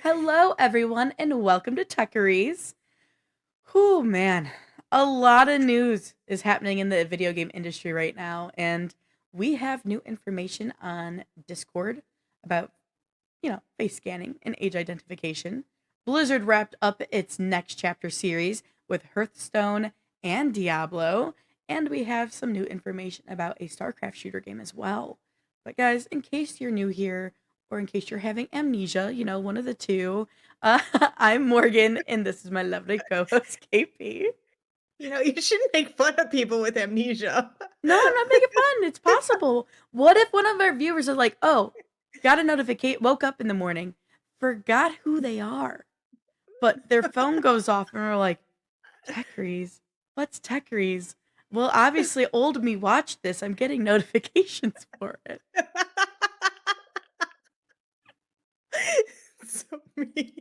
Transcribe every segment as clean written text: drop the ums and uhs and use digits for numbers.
Hello, everyone, and welcome to Techyries. Whew, man, a lot of news is happening in the video game industry right now, and we have new information on Discord about, face scanning and age identification. Blizzard wrapped up its next chapter series with Hearthstone and Diablo, and we have some new information about a StarCraft shooter game as well. But guys, in case you're new here, or in case you're having amnesia, one of the two, I'm Morgan, and this is my lovely co-host, KP. You shouldn't make fun of people with amnesia. No, I'm not making fun. It's possible. What if one of our viewers are like, "Oh, got a notification, woke up in the morning, forgot who they are, but their phone goes off, and we're like, Techyries, what's Techyries? Well, obviously, old me watched this. I'm getting notifications for it." So mean.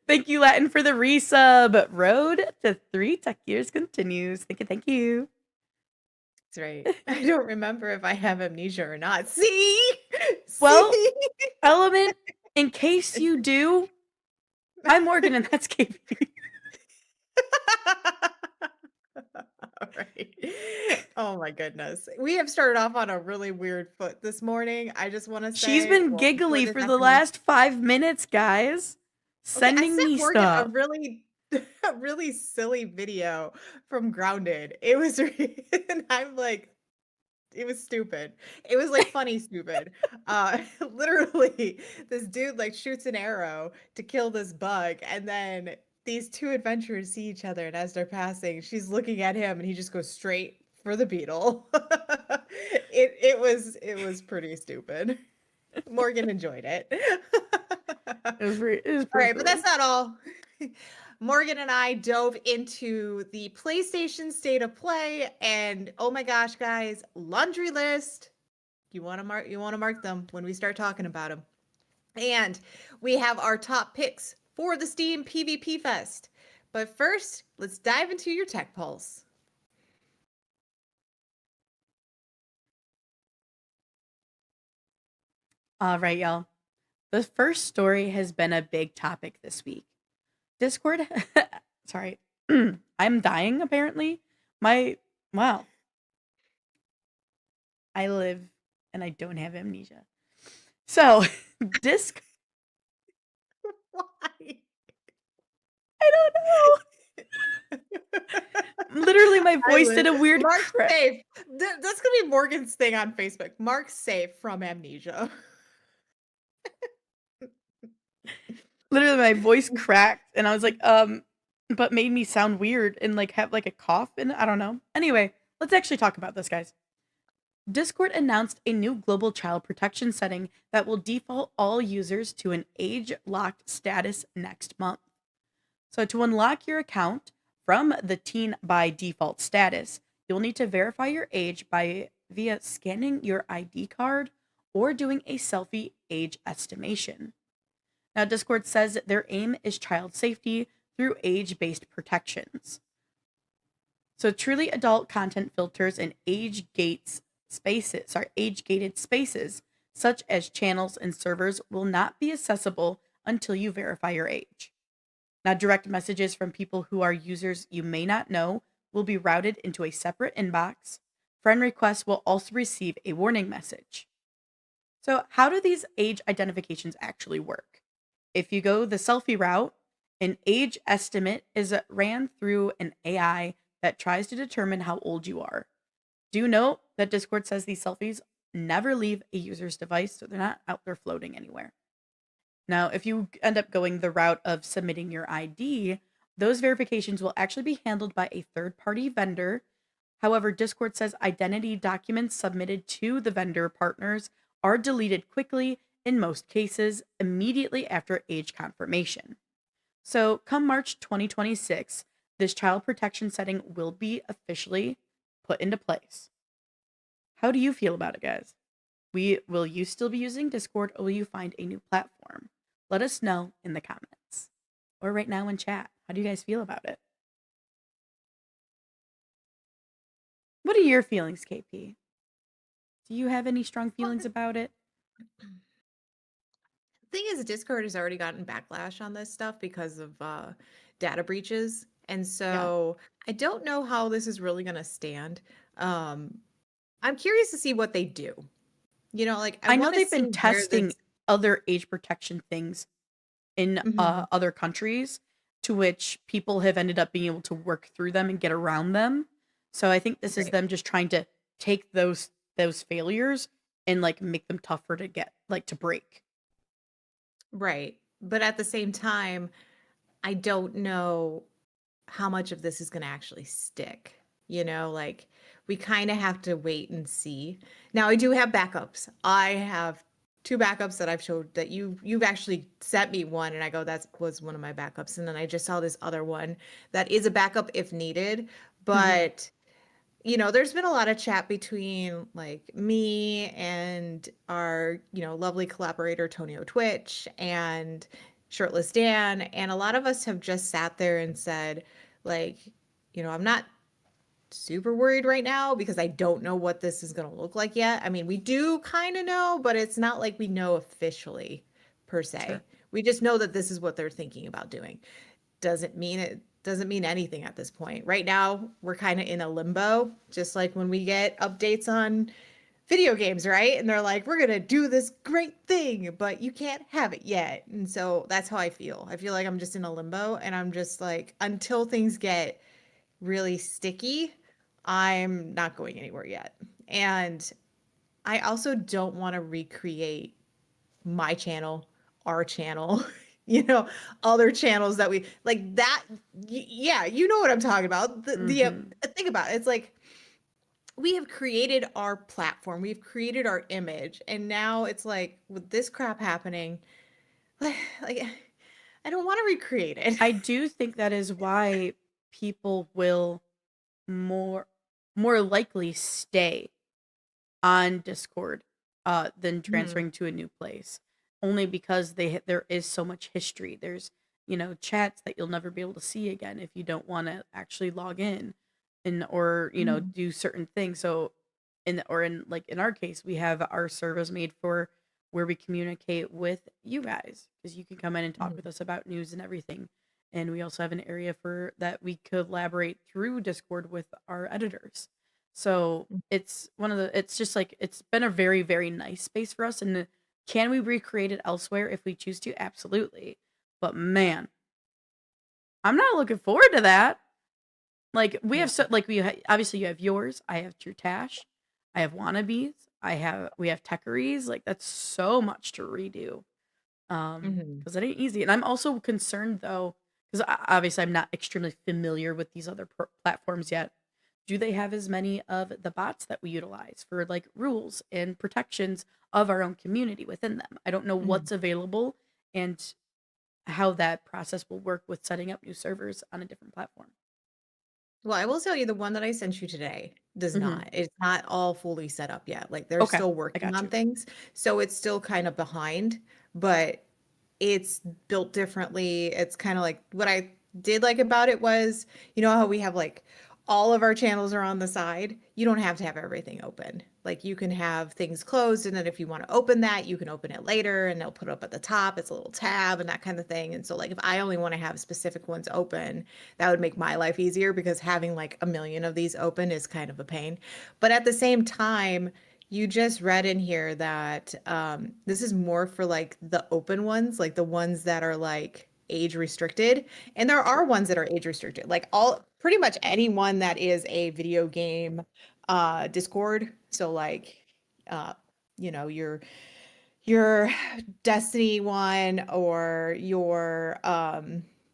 Thank you, Latin, for the resub. Road to 3 tech years continues. Thank you, thank you. That's right. I don't remember if I have amnesia or not. See? Well, See? Element, in case you do, I'm Morgan, and that's KP. All right. Oh my goodness. We have started off on a really weird foot this morning. I just want to She's say, been well, before giggly this for the happened. last 5 minutes, guys. Okay, I Sending sent me Morgan a stuff. really a really silly video from Grounded. It was and I'm like, it was stupid. It was, like, funny stupid. Literally, this dude, like, shoots an arrow to kill this bug, and then these 2 adventurers see each other, and as they're passing, she's looking at him, and he just goes straight for the beetle. It was pretty stupid. Morgan enjoyed it. It was All pretty right, but that's silly. not all. Morgan and I dove into the PlayStation State of Play, and oh my gosh, guys, laundry list. You want to mark them when we start talking about them. And we have our top picks for the Steam PvP Fest. But first, let's dive into your tech pulse. All right, y'all. The first story has been a big topic this week. Discord, sorry, I'm dying apparently. Wow, I live and I don't have amnesia. So, Disc, Why? I don't know. Literally, my I voice did live. a weird Mark crack. safe. That's gonna be Morgan's thing on Facebook. Mark safe from amnesia. Literally, my voice cracked, and I was like, but made me sound weird and like have like a cough, and I don't know. Anyway, let's actually talk about this, guys. Discord announced a new global child protection setting that will default all users to an age locked status next month. So, to unlock your account from the teen by default status, you'll need to verify your age via scanning your ID card or doing a selfie age estimation. Now, Discord says that their aim is child safety through age based protections. So, truly adult content filters and age gated spaces, such as channels and servers, will not be accessible until you verify your age. Now, direct messages from people who are users you may not know will be routed into a separate inbox. Friend requests will also receive a warning message. So, how do these age identifications actually work? If you go the selfie route, an age estimate is ran through an AI that tries to determine how old you are. Do note that Discord says these selfies never leave a user's device, so they're not out there floating anywhere. Now, if you end up going the route of submitting your ID, those verifications will actually be handled by a third party vendor. However, Discord says identity documents submitted to the vendor partners are deleted quickly, in most cases, immediately after age confirmation. So, come March 2026, this child protection setting will be officially put into place. How do you feel about it, guys? Will you still be using Discord, or will you find a new platform? Let us know in the comments or right now in chat. How do you guys feel about it? What are your feelings, KP? Do you have any strong feelings about it? thing is Discord has already gotten backlash on this stuff because of data breaches. And Yeah. so I don't know how this is really going to stand. Um, I'm curious to see what they do. You know, like I I know want to they've see been where testing this. other age protection things in Mhm. other countries to which people have ended up being able to work through them and get around them. So I think this is Right. them just trying to take those failures and like make them tougher to get like to break. Right. But at the same time, I don't know how much of this is going to actually stick. You know, like we kind of have to wait and see. Now, I do have backups. I have two backups that I've showed that you've actually sent me one, and I go, that was one of my backups. And then I just saw this other one that is a backup if needed. Mhm. But there's been a lot of chat between like me and our, lovely collaborator Tonio Twitch and Shirtless Dan, and a lot of us have just sat there and said, like, I'm not super worried right now because I don't know what this is going to look like yet. I mean, we do kind of know, but it's not like we know officially per se. Sure. We just know that this is what they're thinking about doing. Doesn't mean anything at this point. Right now, we're kind of in a limbo, just like when we get updates on video games, right? And they're like, we're going to do this great thing, but you can't have it yet. And so that's how I feel. I feel like I'm just in a limbo and I'm just like, until things get really sticky, I'm not going anywhere yet. And I also don't want to recreate my channel, our channel, you know, other channels that we like that. Yeah, you know what I'm talking about. Mhm. Think about it. It's like we have created our platform, we've created our image, and now it's like with this crap happening, like I don't want to recreate it. I do think that is why people will more more likely stay on Discord than Mhm. transferring to a new place. Only because there is so much history. There's chats that you'll never be able to see again if you don't want to actually log in and or Mhm. do certain things. So in like in our case, we have our servers made for where we communicate with you guys because you can come in and talk with Mhm. us about news and everything. And we also have an area for that we collaborate through Discord with our editors. So it's just like it's been a very, very nice space for us. And can we recreate it elsewhere if we choose to? Absolutely. But man, I'm not looking forward to that. Like we have No. so like obviously you have yours, I have True Tash, I have wannabes, we have Techyries. Like that's so much to redo. Mhm. Because it ain't easy. And I'm also concerned though, because obviously I'm not extremely familiar with these other platforms yet. Do they have as many of the bots that we utilize for like rules and protections of our own community within them? I don't know Mhm. what's available and how that process will work with setting up new servers on a different platform. Well, I will tell you the one that I sent you today does Hmm. not. It's not all fully set up yet. Like they're Okay, still I working got on you. things. So it's still kind of behind, but it's built differently. It's kind of like what I did like about it was, how we have like all of our channels are on the side. You don't have to have everything open. Like you can have things closed, and then if you want to open that, you can open it later and they'll put it up at the top. It's a little tab and that kind of thing. And so like if I only want to have specific ones open, that would make my life easier because having like a million of these open is kind of a pain. But at the same time, you just read in here that this is more for like the open ones, like the ones that are like age restricted. And there are Sure. ones that are age restricted. Like all pretty much anyone that is a video game Discord. So like uh your Destiny one or your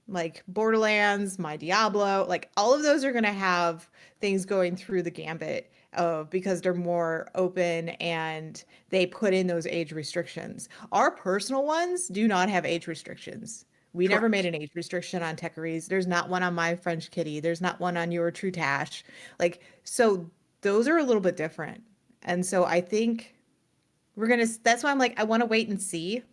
like Borderlands, my Diablo, like all of those are going to have things going through the gambit of because they're more open and they put in those age restrictions. Our personal ones do not have age restrictions. We never made Correct. an age restriction on Techyries. There's not one on my French Kitty. There's not one on your True Tash. Like so those are a little bit different. And so I think that's why I'm like, I want to wait and see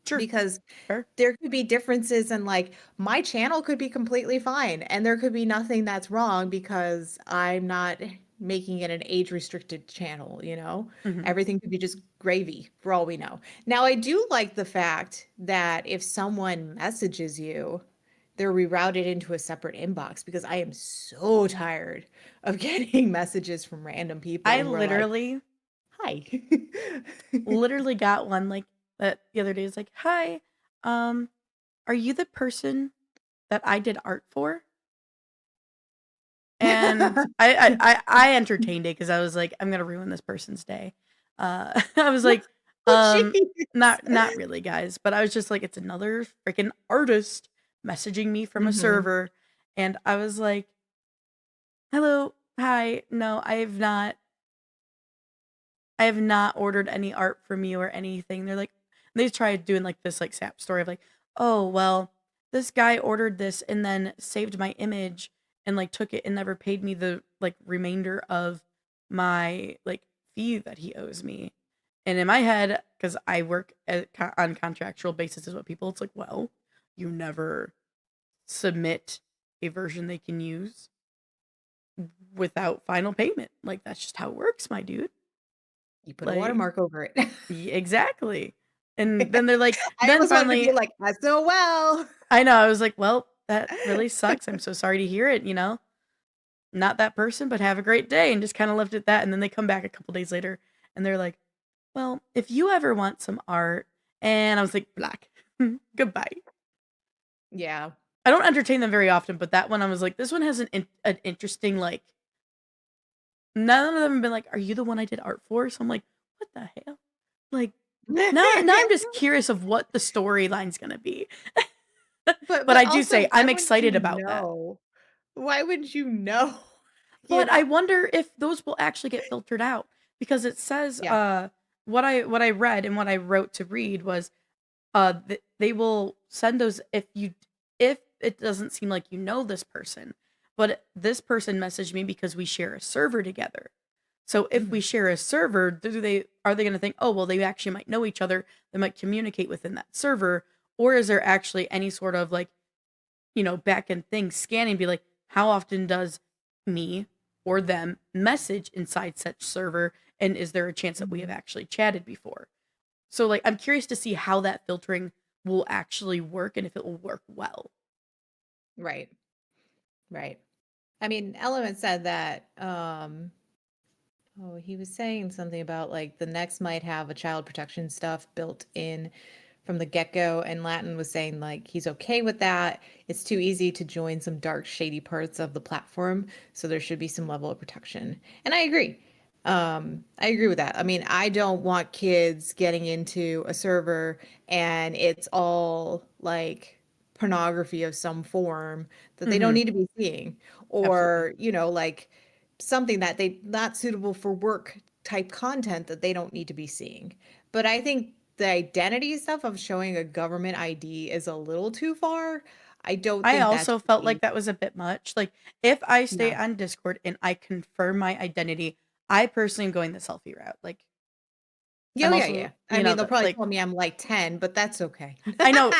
Sure. because Fair. there could be differences and like my channel could be completely fine and there could be nothing that's wrong because I'm not. making it an age-restricted channel, you know? Mhm. Everything could be just gravy for all we know. Now, I do like the fact that if someone messages you, they're rerouted into a separate inbox because I am so tired of getting messages from random people I who are like, literally "Hi." literally got one like that the other day. It's like, "Hi, um, are you the person that I did art for?" And I entertained it because I was like, "I'm gonna ruin this person's day." I was like, Oh, um, jeez. not really, guys, but I was just like, "It's another freaking artist messaging me from a Mhm. server," and I was like, "Hello, hi, no, I have not ordered any art from you or anything." They're like, they tried doing like this like sap story of like, "Oh, well, this guy ordered this and then saved my image and like took it and never paid me the like remainder of my like fee that he owes me." And in my head, because I work on contractual basis, is what people. It's like, well, you never submit a version they can use without final payment. Like that's just how it works, my dude. You put a Like watermark over it. exactly. And then they're like I then almost wanted to finally be like, "SOL." I know, I was like, "Well, that really sucks. I'm so sorry to hear it, you know? Not that person, but have a great day," and just kinda left it at that, and then they come back a couple days later, and they're like, "Well, if you ever want some art," and I was like, "Black. Goodbye." Yeah. I don't entertain them very often, but that one I was like, "This one has an interesting, like" none of them have been like, "Are you the one I did art for?" So I'm like, "What the hell?" Like, now I'm just curious of what the storyline's gonna be. But But I do also, say why I'm wouldn't you excited about that. know? Why would you know? You But know? I wonder if those will actually get filtered out because it says, Yeah. what I read and what I wrote to read was, they will send those if it doesn't seem like you know this person, but this person messaged me because we share a server together. So if we Mhm. share a server, are they gonna think, "Oh, well, they actually might know each other, they might communicate within that server," or is there actually any sort of, like, back end thing scanning, be like, how often does me or them message inside such server? And is there a chance that we have Mhm. actually chatted before? So, like, I'm curious to see how that filtering will actually work and if it will work well. Right. Right. I mean, Element said that, oh, he was saying something about, like, the next might have a child protection stuff built in from the get-go, and Latin was saying, like, he's okay with that. It's too easy to join some dark, shady parts of the platform, so there should be some level of protection. And I agree. I agree with that. I mean, I don't want kids getting into a server and it's all like pornography of some form that they don't Hmm. need to be seeing, Absolutely. or, like something that they not suitable for work type content that they don't need to be seeing. But I think the identity stuff of showing a government ID is a little too far. I don't I think that also should felt like be. that was a bit much. Like, if I stay Yeah. on Discord and I confirm my identity, I personally am going the selfie route. Like, Yeah, I'm oh, yeah, also, yeah. I mean, they'll probably like, tell me I'm like 10, but that's okay. I know.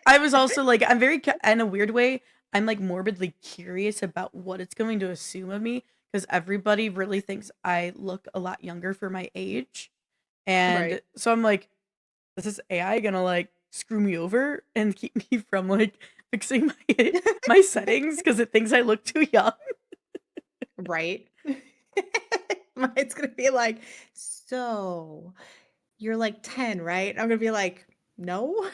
I was also like I'm very in a weird way, I'm like morbidly curious about what it's going to assume of me because everybody really thinks I look a lot younger for my age. And Right. so I'm like, is this AI gonna like screw me over and keep me from like fixing my settings because it thinks I look too young? Right. Mine's gonna be like, "So, you're like 10, right?" I'm gonna be like, "No."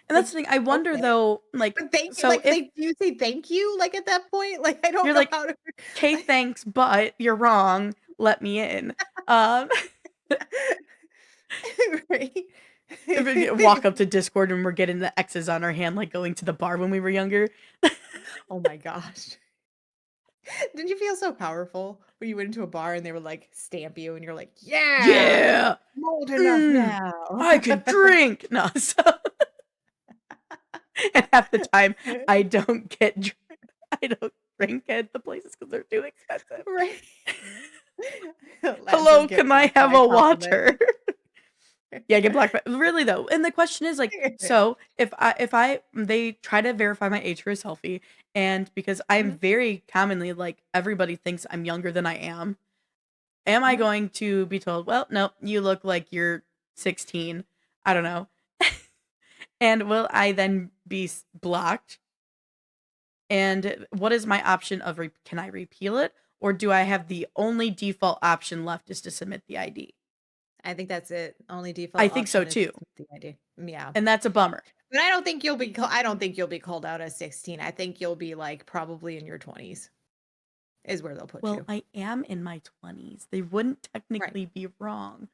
And that's Like, the thing. I wonder "Okay." though, like, But thank you, so if do you say thank you, like, at that point? Like, I don't you're know like, how to. okay, thanks, but you're wrong. Let me in. Um, Right? If we walk up to Discord and we're getting the X's on our hand, like going to the bar when we were younger. Oh my gosh. Didn't you feel so powerful when you went into a bar and they would, like, stamp you and you're like, "Yeah, Yeah. I'm old enough Mm, now." I can drink. No, so and half the time I don't I don't drink at the places because they're too expensive. Right. Let's Hello, just get can I wrecked have by a a compliment. water? Yeah, get black. Really though, and the question is like, so if they try to verify my age for a selfie, and because I'm Mhm, very commonly like everybody thinks I'm younger than I am I mhm. going to be told, well, no, you look like you're 16? I don't know. And will I then be blocked? And what is my option of can I repeal it, or do I have the only default option left is to submit the ID? I think that's it. Only I default think so option is too, the ID. Yeah. and that's a bummer. But I don't think I don't think you'll be called out as 16. I think you'll be, like, probably in your 20s is where they'll put Well, you. I am in my 20s. They wouldn't Right. technically be wrong.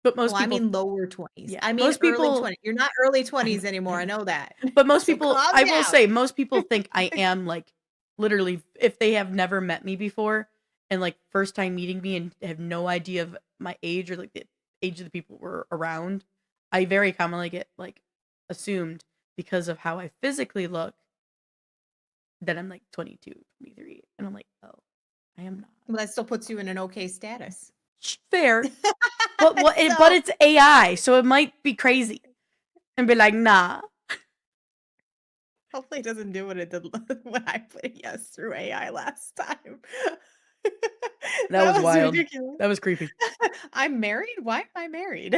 But Well, most I people mean lower 20s. yeah, I mean most early people 20s. You're not early I know, 20s I anymore, I know. know that. But most So people calm I will down. say, most people think I am, like, literally if they have never met me before and, like, first time meeting me and have no idea of my age or, like, the age of the people were around, I very commonly get, like, assumed because of how I physically look that I'm, like, 22, 23, and I'm like, "Oh, I am not." Well, that still puts you in an okay status. Fair. But So, it's AI, so it might be crazy and be like, "Nah." hopefully it doesn't do what it did when I put yes through AI last time. That That was was wild. ridiculous. That was creepy. I'm married? Why am I married?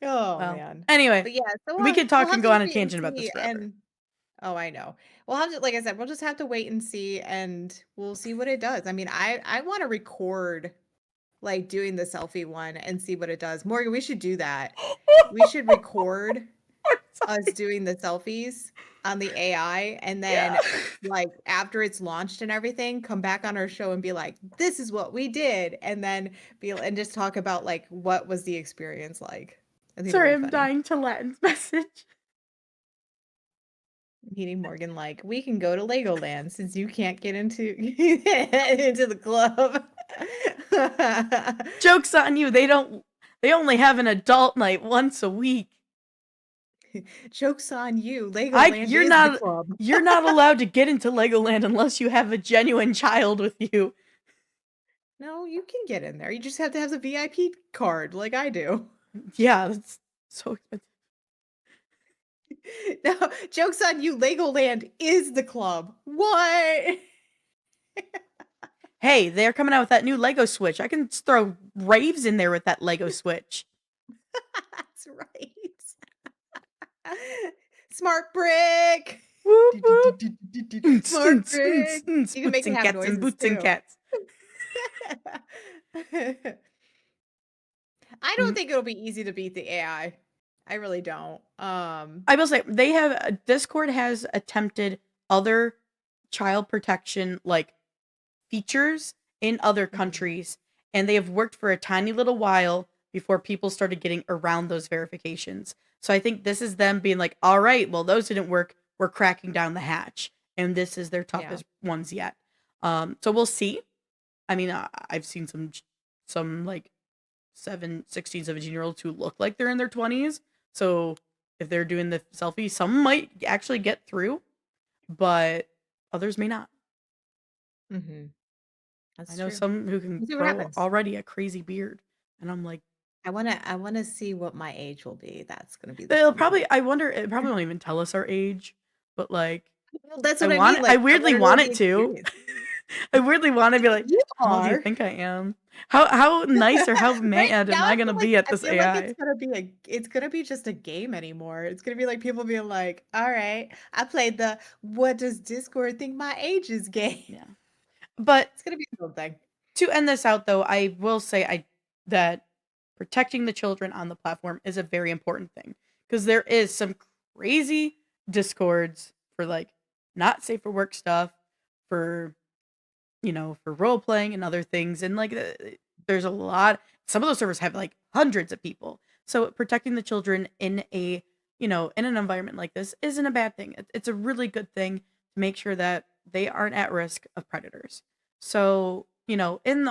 Oh, Well, man. anyway, But yeah, so we could we'll talk have and go to on a wait and tangent about this see, forever. and oh, I know. We'll have to, like I said, we'll just have to wait and see, and we'll see what it does. I mean, I wanna record, like, doing the selfie one and see what it does. Morgan, we should do that. We should record I'm us sorry. doing the selfies on the AI, and Yeah. then, like, after it's launched and everything, come back on our show and be like, "This is what we did," and then and just talk about, like, what was the experience like. I think that'd Sorry, be I'm funny. dying to Latin's message. Meeting Morgan like, "We can go to Legoland since you can't get into into the club." Joke's on you. They only have an adult night once a week. "Joke's on you, I Legoland is the club." you're not allowed to get into Legoland unless you have a genuine child with you. No, you can get in there, you just have to have the VIP card like I do. Yeah, that's so expensive. No, "Joke's on you, Legoland is the club." What? Hey, they're coming out with that new Lego Switch. I can throw raves in there with that Lego Switch. That's right. Smart brick. Whoop Do, do, do, whoop. do, do, do, do. Oons, Smart oons, brick. oons, oons. You can make Boots it and have cats and noises boots and too. cats. I don't Mm, think it'll be easy to beat the AI. I really don't. I will say they have Discord has attempted other child protection like features in other Mhm. countries, and they have worked for a tiny little while before people started getting around those verifications. So I think this is them being like, all right, well, those didn't work. We're cracking down the hatch. And this is their Yeah. toughest ones yet. So we'll see. I mean, I've seen some like 16, 17 year olds who look like they're in their 20s. So if they're doing the selfie, some might actually get through, but others may not. Mhm. I That's know true. some who can We'll see what grow happens. already a crazy beard, and I'm like, I wanna see what my age will be. That's gonna be the they'll fun part. probably. I wonder. It probably won't even tell us our age, but like, Well, that's what I mean. I Like, I weirdly wanna know want the it to. experience. I weirdly want to be like, You how old do you are. think I am? How nice or how Right mad am now, I I gonna feel like be at I this feel like it's AI? gonna be it's gonna be just a game anymore. It's gonna be like people being like, "All right, I played the 'What does Discord think my age is?' game." Yeah, but It's gonna be a whole thing. to end this out, though, I will say I that protecting the children on the platform is a very important thing because there is some crazy discords for like not safe for work stuff, for for role playing and other things, and like there's a lot. Some of those servers have like hundreds of people, so protecting the children in a in an environment like this isn't a bad thing. It's a really good thing to make sure that they aren't at risk of predators. So in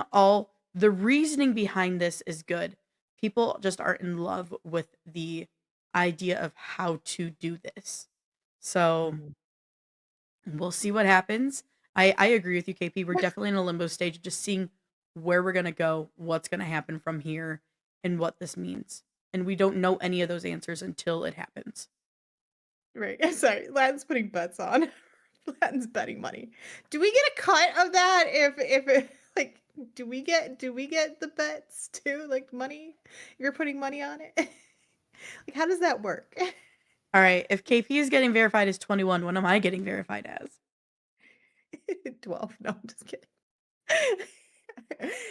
the reasoning behind this is good. People just aren't in love with the idea of how to do this. So Mhm. we'll see what happens. I agree with you, KP. We're definitely in a limbo stage of just seeing where we're going to go, what's going to happen from here, and what this means. And we don't know any of those answers until it happens. Right. Sorry, Latin's putting bets on. Latin's betting money. Do we get a cut of that if it like do we get the bets too? Like money? You're putting money on it? Like how does that work? All right, if KP is getting verified as 21, what am I getting verified as? 12. No, I'm just kidding.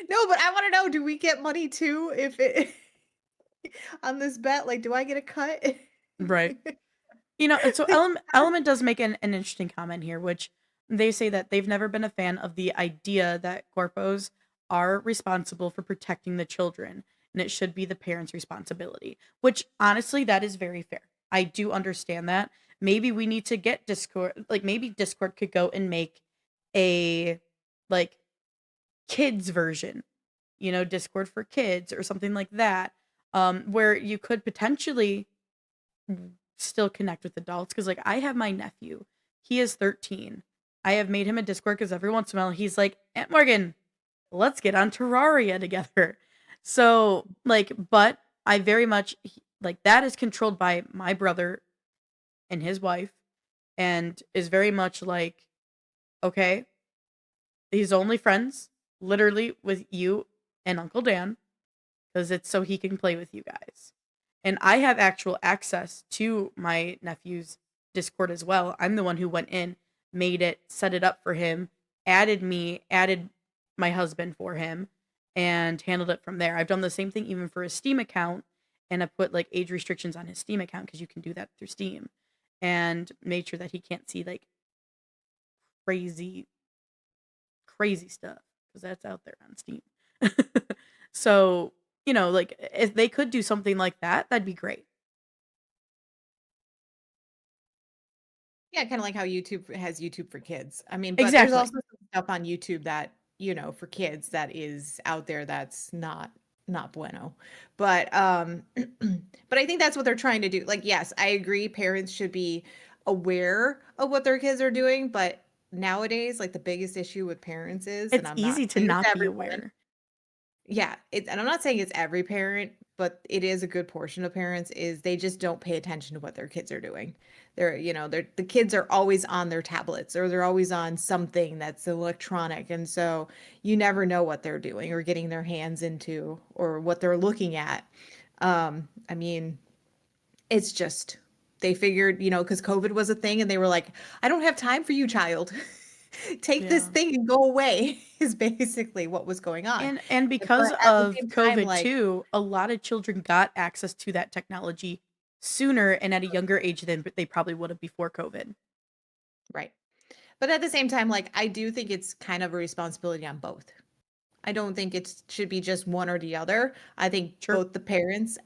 No, but I want to know, do we get money too if it on this bet? Like, do I get a cut? Right. And so Element does make an interesting comment here, which they say that they've never been a fan of the idea that corpos are responsible for protecting the children, and it should be the parents' responsibility. Which honestly, that is very fair. I do understand that. Maybe we need to get Discord, like maybe Discord could go and make a like kids version, Discord for kids or something like that, where you could potentially still connect with adults. Because like I have my nephew, he is 13. I have made him a Discord because every once in a while he's like, Aunt Morgan, let's get on Terraria together. So like, but I very much like that is controlled by my brother and his wife, and is very much like, okay, he's only friends literally with you and Uncle Dan because it's so he can play with you guys. And I have actual access to my nephew's Discord as well. I'm the one who went in, made it, set it up for him, added me, added my husband for him, and handled it from there. I've done the same thing even for his Steam account, and I put like age restrictions on his Steam account because you can do that through Steam, and made sure that he can't see like crazy, crazy stuff because that's out there on Steam. So, like if they could do something like that, that'd be great. Yeah, kinda like how YouTube has YouTube for kids. I mean, but there's Exactly. also some stuff on YouTube that, for kids that is out there that's not bueno. But, but I think that's what they're trying to do. Like, yes, I agree parents should be aware of what their kids are doing, but nowadays, like, the biggest issue with parents is, and It's I'm not easy to saying it's not be everyone. aware. Yeah, and I'm not saying it's every parent, but it is a good portion of parents is they just don't pay attention to what their kids are doing. The kids are always on their tablets or they're always on something that's electronic. And so you never know what they're doing or getting their hands into or what they're looking at. I mean, it's just they figured, because COVID was a thing and they were like, I don't have time for you, child. Take this Yeah. thing and go away is basically what was going on. And But because at the of same time, COVID like too, a lot of children got access to that technology sooner and at a younger age than they probably would have before COVID. right. But at the same time, like, I do think it's kind of a responsibility on both. I don't think it should be just one or the other. I think Sure. both the parents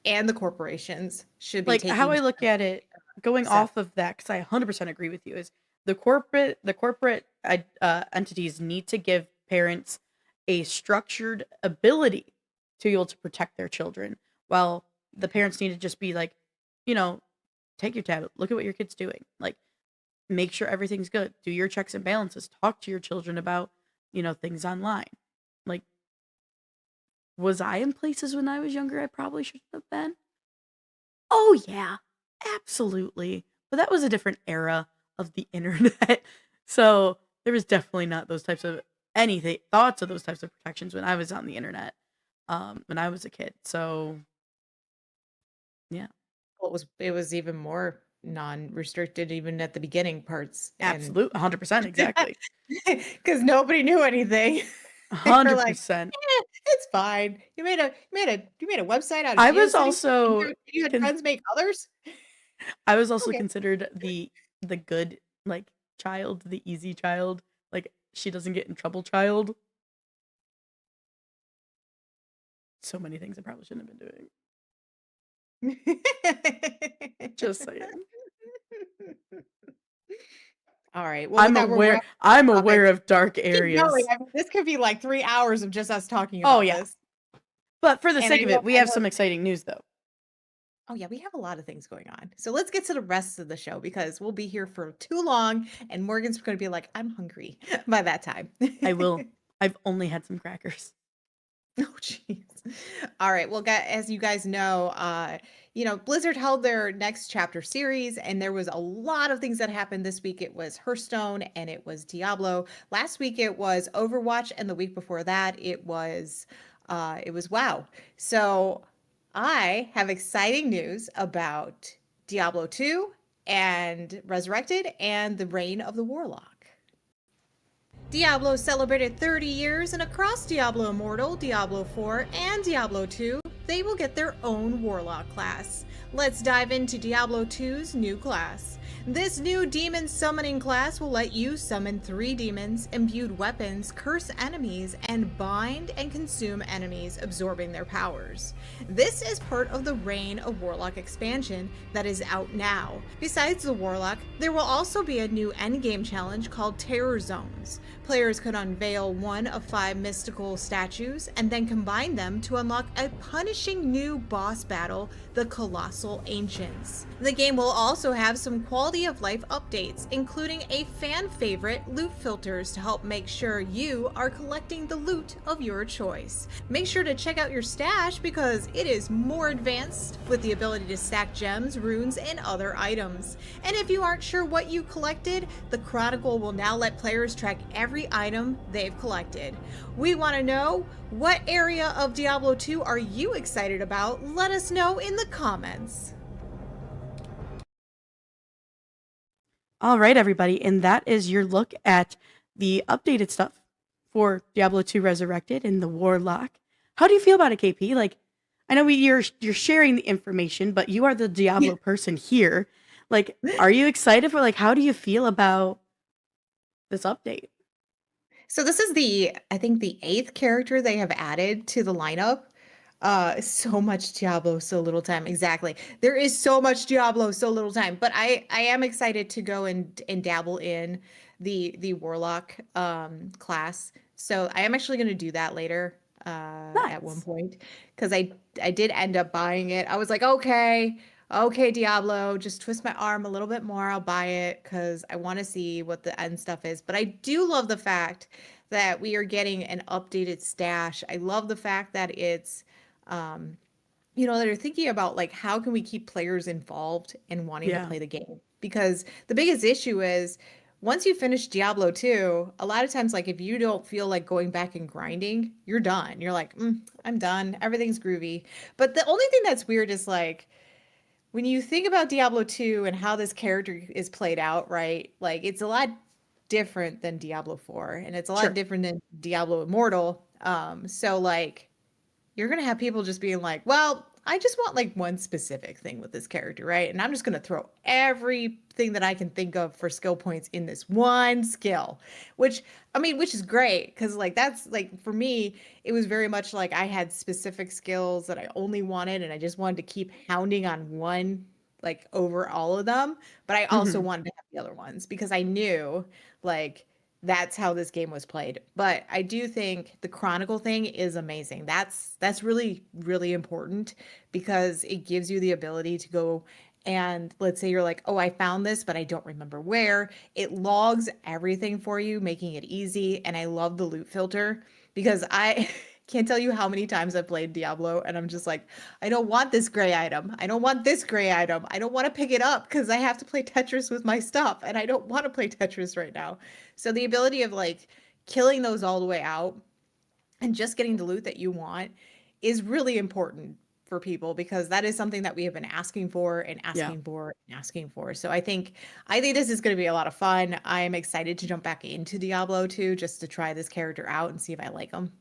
and the corporations should be Like how taking I look at it, going steps. off of that, because I 100% agree with you, is the corporate entities need to give parents a structured ability to be able to protect their children, while the parents need to just be like, you know, take your tablet, look at what your kid's doing, like make sure everything's good, do your checks and balances, talk to your children about things online. Like, was I in places when I was younger I probably shouldn't have been? Oh, yeah, absolutely. But that was a different era of the internet. So there was definitely not those types of anything, thoughts of those types of protections when I was on the internet, when I was a kid. So yeah, Well, it was even more non-restricted even at the beginning parts and absolute 100%, exactly. because nobody knew anything. They were like, 100%. it's fine. You made a website out of I was GeoCities? And also you had con- friends make others? I was also Okay. considered the good like child, the easy child, like she doesn't get in trouble child. So many things I probably shouldn't have been doing. Just saying. All right. Well, with that, we're wrapping I'm up topic. aware of dark Keep going. areas. I mean, this could be like 3 hours of just us talking Oh, about yeah. this. But for the And I sake of know it, we I have know some exciting news, though. oh, yeah, we have a lot of things going on. So let's get to the rest of the show because we'll be here for too long and Morgan's gonna be like, "I'm hungry," by that time. I will I've only had some crackers. Oh, jeez. All right. Well, as you guys know, Blizzard held their next chapter series, and there was a lot of things that happened this week. It was Hearthstone and it was Diablo. Last week it was Overwatch, and the week before that it was WoW. So I have exciting news about Diablo 2 and Resurrected and the Reign of the Warlock. Diablo celebrated 30 years, and across Diablo Immortal, Diablo 4, and Diablo 2, they will get their own Warlock class. Let's dive into Diablo 2's new class. This new demon summoning class will let you summon 3 demons, imbued weapons, curse enemies, and bind and consume enemies, absorbing their powers. This is part of the Reign of Warlock expansion that is out now. Besides the Warlock, there will also be a new endgame challenge called Terror Zones. Players could unveil one of 5 mystical statues and then combine them to unlock a punishing new boss battle, the Colossal Ancients. The game will also have some quality of life updates, including a fan favorite loot filters to help make sure you are collecting the loot of your choice. Make sure to check out your stash because it is more advanced with the ability to stack gems, runes, and other items. And if you aren't sure what you collected, the Chronicle will now let players track every item they've collected. We want to know, what area of Diablo 2 are you excited about? Let us know in the comments. All right, everybody, and that is your look at the updated stuff for Diablo 2 Resurrected and the Warlock. How do you feel about it, KP? Like, I know you're sharing the information, but you are the Diablo person here. Like, are you excited for, like, how do you feel about this update? So this is I think the 8th character they have added to the lineup. So much Diablo, so little time. Exactly. There is so much Diablo, so little time. But I am excited to go and dabble in the Warlock class. So I am actually going to do that later at one point, because I did end up buying it. I was like, okay, Diablo, just twist my arm a little bit more. I'll buy it because I want to see what the end stuff is. But I do love the fact that we are getting an updated stash. I love the fact that it's that they're thinking about, like, how can we keep players involved and wanting to play the game? Because the biggest issue is, once you finish Diablo 2, a lot of times, like, if you don't feel like going back and grinding, you're done. You're like, I'm done. Everything's groovy. But the only thing that's weird is, like, when you think about Diablo 2 and how this character is played out, right? Like, it's a lot different than Diablo 4, and it's a lot different than Diablo Immortal. So, like, you're going to have people just being like, well, I just want, like, one specific thing with this character, right? And I'm just going to throw everything that I can think of for skill points in this one skill, which is great. Cause, like, that's, like, for me, it was very much like I had specific skills that I only wanted, and I just wanted to keep hounding on one, like, over all of them. But I also wanted to have the other ones because I knew, like, that's how this game was played. But I do think the Chronicle thing is amazing. That's really, really important, because it gives you the ability to go and, let's say you're like, oh, I found this, but I don't remember where. It logs everything for you, making it easy. And I love the loot filter, because I can't tell you how many times I've played Diablo and I'm just like, I don't want this gray item. I don't want this gray item. I don't want to pick it up because I have to play Tetris with my stuff, and I don't want to play Tetris right now. So the ability of, like, killing those all the way out and just getting the loot that you want is really important for people, because that is something that we have been asking for and asking for and asking for. So I think this is going to be a lot of fun. I am excited to jump back into Diablo 2 just to try this character out and see if I like him.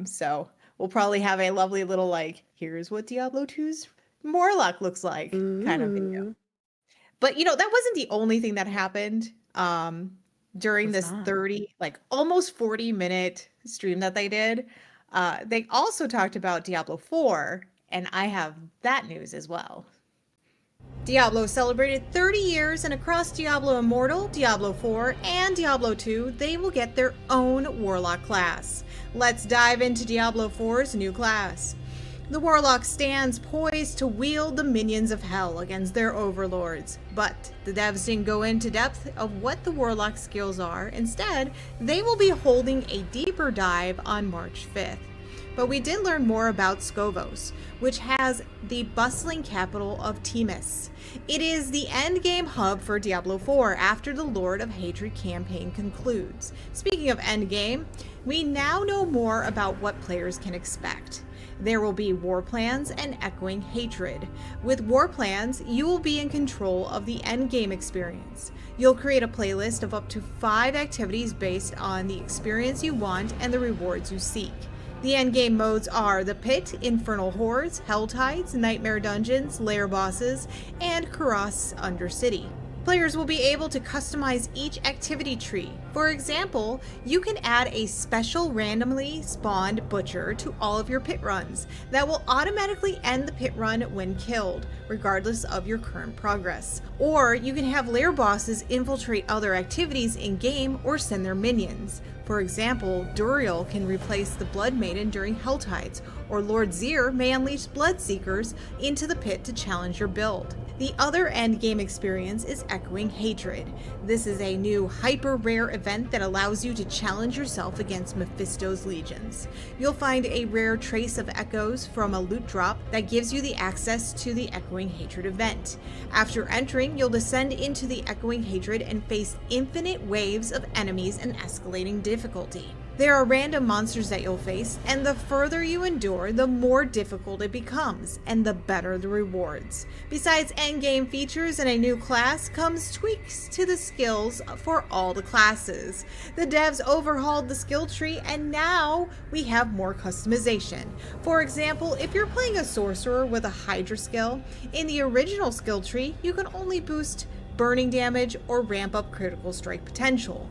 So we'll probably have a lovely little, like, here's what Diablo 2's Warlock looks like kind of video. But, that wasn't the only thing that happened during this 30, like, almost 40-minute stream that they did. They also talked about Diablo 4, and I have that news as well. Diablo celebrated 30 years, and across Diablo Immortal, Diablo 4, and Diablo 2, they will get their own Warlock class. Let's dive into Diablo 4's new class. The warlock stands poised to wield the minions of hell against their overlords, but the devs didn't go into depth of what the warlock skills are. Instead, they will be holding a deeper dive on March 5th. But we did learn more about Scovos, which has the bustling capital of Timus. It is the endgame hub for Diablo 4 after the Lord of Hatred campaign concludes. Speaking of endgame, we now know more about what players can expect. There will be war plans and echoing hatred. With war plans, you will be in control of the endgame experience. You'll create a playlist of up to 5 activities based on the experience you want and the rewards you seek. The endgame modes are the Pit, Infernal Hordes, Hell Tides, Nightmare Dungeons, Lair Bosses, and Karas Undercity. Players will be able to customize each activity tree. For example, you can add a special randomly spawned butcher to all of your pit runs that will automatically end the pit run when killed, regardless of your current progress. Or you can have lair bosses infiltrate other activities in-game or send their minions. For example, Duriel can replace the Blood Maiden during Hell Tides, or Lord Zir may unleash Bloodseekers into the pit to challenge your build. The other endgame experience is Echoing Hatred. This is a new hyper-rare event that allows you to challenge yourself against Mephisto's legions. You'll find a rare trace of echoes from a loot drop that gives you the access to the Echoing Hatred event. After entering, you'll descend into the Echoing Hatred and face infinite waves of enemies and escalating difficulty. There are random monsters that you'll face, and the further you endure, the more difficult it becomes, and the better the rewards. Besides endgame features and a new class, comes tweaks to the skills for all the classes. The devs overhauled the skill tree, and now we have more customization. For example, if you're playing a sorcerer with a Hydra skill, in the original skill tree, you can only boost burning damage or ramp up critical strike potential.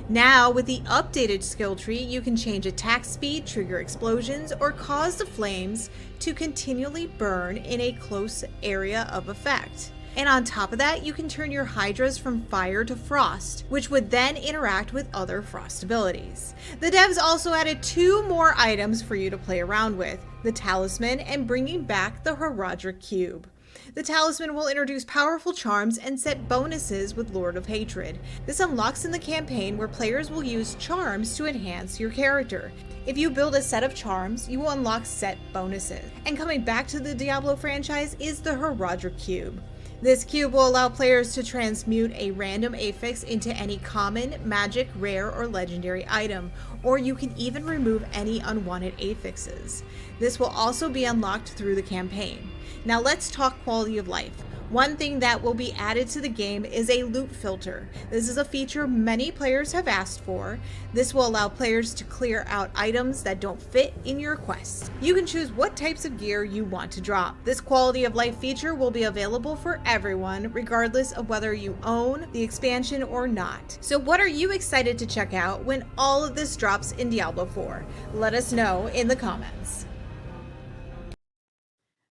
Now, with the updated skill tree, you can change attack speed, trigger explosions, or cause the flames to continually burn in a close area of effect. And on top of that, you can turn your Hydras from fire to frost, which would then interact with other frost abilities. The devs also added 2 more items for you to play around with, the Talisman and bringing back the Herodric Cube. The Talisman will introduce powerful charms and set bonuses with Lord of Hatred. This unlocks in the campaign where players will use charms to enhance your character. If you build a set of charms, you will unlock set bonuses. And coming back to the Diablo franchise is the Herodric Cube. This cube will allow players to transmute a random affix into any common, magic, rare, or legendary item, or you can even remove any unwanted affixes. This will also be unlocked through the campaign. Now let's talk quality of life. One thing that will be added to the game is a loot filter. This is a feature many players have asked for. This will allow players to clear out items that don't fit in your quest. You can choose what types of gear you want to drop. This quality of life feature will be available for everyone, regardless of whether you own the expansion or not. So what are you excited to check out when all of this drops in Diablo 4? Let us know in the comments.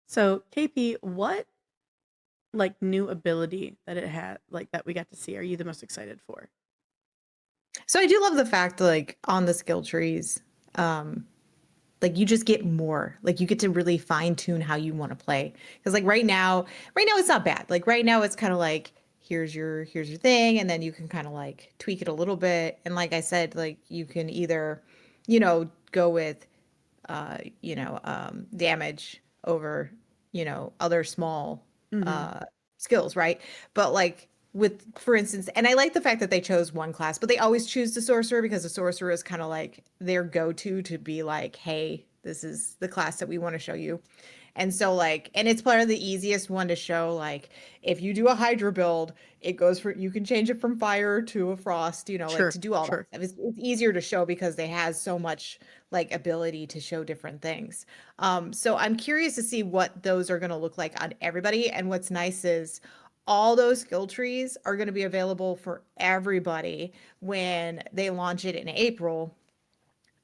So, KP, what new ability that it had, that we got to see, are you the most excited for? So I do love the fact, on the skill trees, you just get more. You get to really fine tune how you want to play. Because right now it's not bad. Right now it's kind of here's your thing, and then you can kind of tweak it a little bit. And like I said, you can either, go with, damage over, other small skills, right? But with, for instance, and I like the fact that they chose one class, but they always choose the sorcerer because the sorcerer is kind of their go-to to be hey, this is the class that we want to show you. And so and it's part of the easiest one to show. If you do a Hydra build, it goes for, you can change it from fire to a frost, Sure, to do all sure. that stuff. It's easier to show because they has so much ability to show different things. So I'm curious to see what those are going to look like on everybody. And what's nice is all those skill trees are going to be available for everybody when they launch it in April,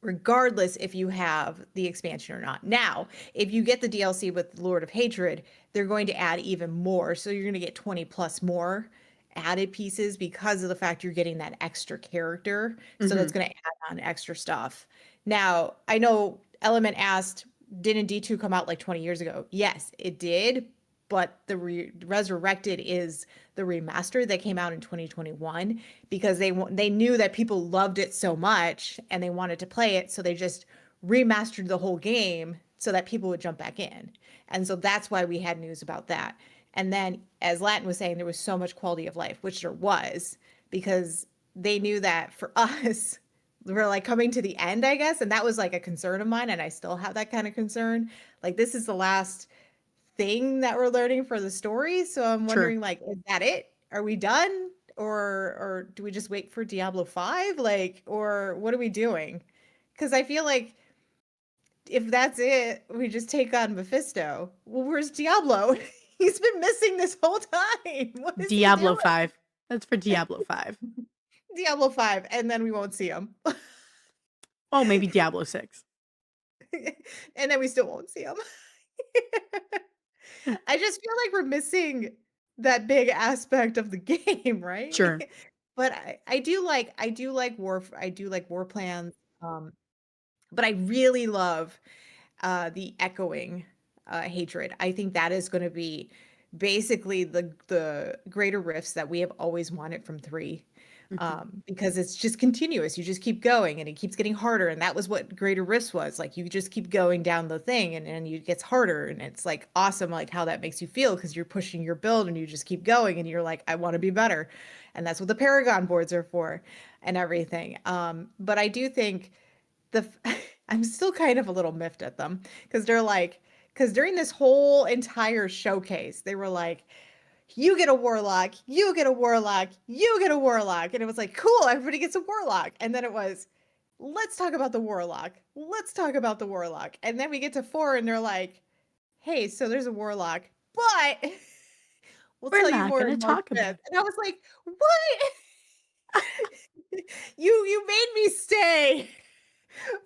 regardless if you have the expansion or not. Now, if you get the DLC with Lord of Hatred, they're going to add even more. So you're going to get 20 plus more added pieces because of the fact you're getting that extra character. So that's going to add on extra stuff. Now, I know Element asked, didn't D2 come out like 20 years ago? Yes, it did, but the Resurrected is the remaster that came out in 2021 because they knew that people loved it so much and they wanted to play it, so they just remastered the whole game so that people would jump back in. And so that's why we had news about that. And then, as Latin was saying, there was so much quality of life, which there was, because they knew that for us, we're like coming to the end, I guess. And that was like a concern of mine. And I still have that kind of concern. Like, this is the last thing that we're learning for the story. So I'm Sure. wondering, like, is that it? Are we done? Or do we just wait for Diablo 5? Like, or what are we doing? Because I feel like if that's it, we just take on Mephisto. Well, where's Diablo? He's been missing this whole time. What is he Diablo doing? 5. That's for Diablo 5. Diablo 5, and then we won't see him. Oh, maybe Diablo 6. And then we still won't see him. I just feel like we're missing that big aspect of the game, right? Sure. But I do like war plans. But I really love the echoing hatred. I think that is going to be basically the greater rifts that we have always wanted from 3. Mhm. Because it's just continuous. You just keep going and it keeps getting harder. And that was what greater rifts was. Like, you just keep going down the thing and it gets harder. And it's like awesome, like how that makes you feel, because you're pushing your build and you just keep going and you're like, I want to be better. And that's what the Paragon boards are for and everything. But I do think I'm still kind of a little miffed at them, because they're like, because during this whole entire showcase, they were like, you get a warlock, you get a warlock, you get a warlock. And it was like, cool, everybody gets a warlock. And then it was, let's talk about the warlock. Let's talk about the warlock. And then we get to 4 and they're like, hey, so there's a warlock, but we'll We're tell you not more going to in March talk about 5th. it. And I was like, what? You made me stay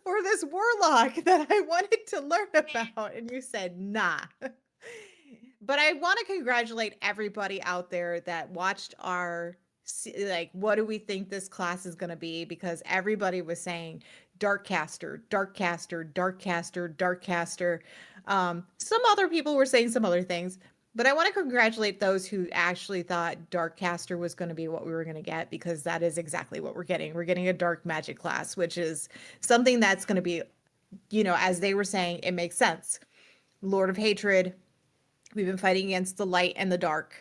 for this warlock that I wanted to learn about, and you said nah. But I want to congratulate everybody out there that watched our like, what do we think this class is going to be, because everybody was saying darkcaster, darkcaster, darkcaster, darkcaster. Some other people were saying some other things, but I want to congratulate those who actually thought darkcaster was going to be what we were going to get, because that is exactly what we're getting. We're getting a dark magic class, which is something that's going to be, as they were saying, it makes sense. Lord of Hatred, we've been fighting against the light and the dark.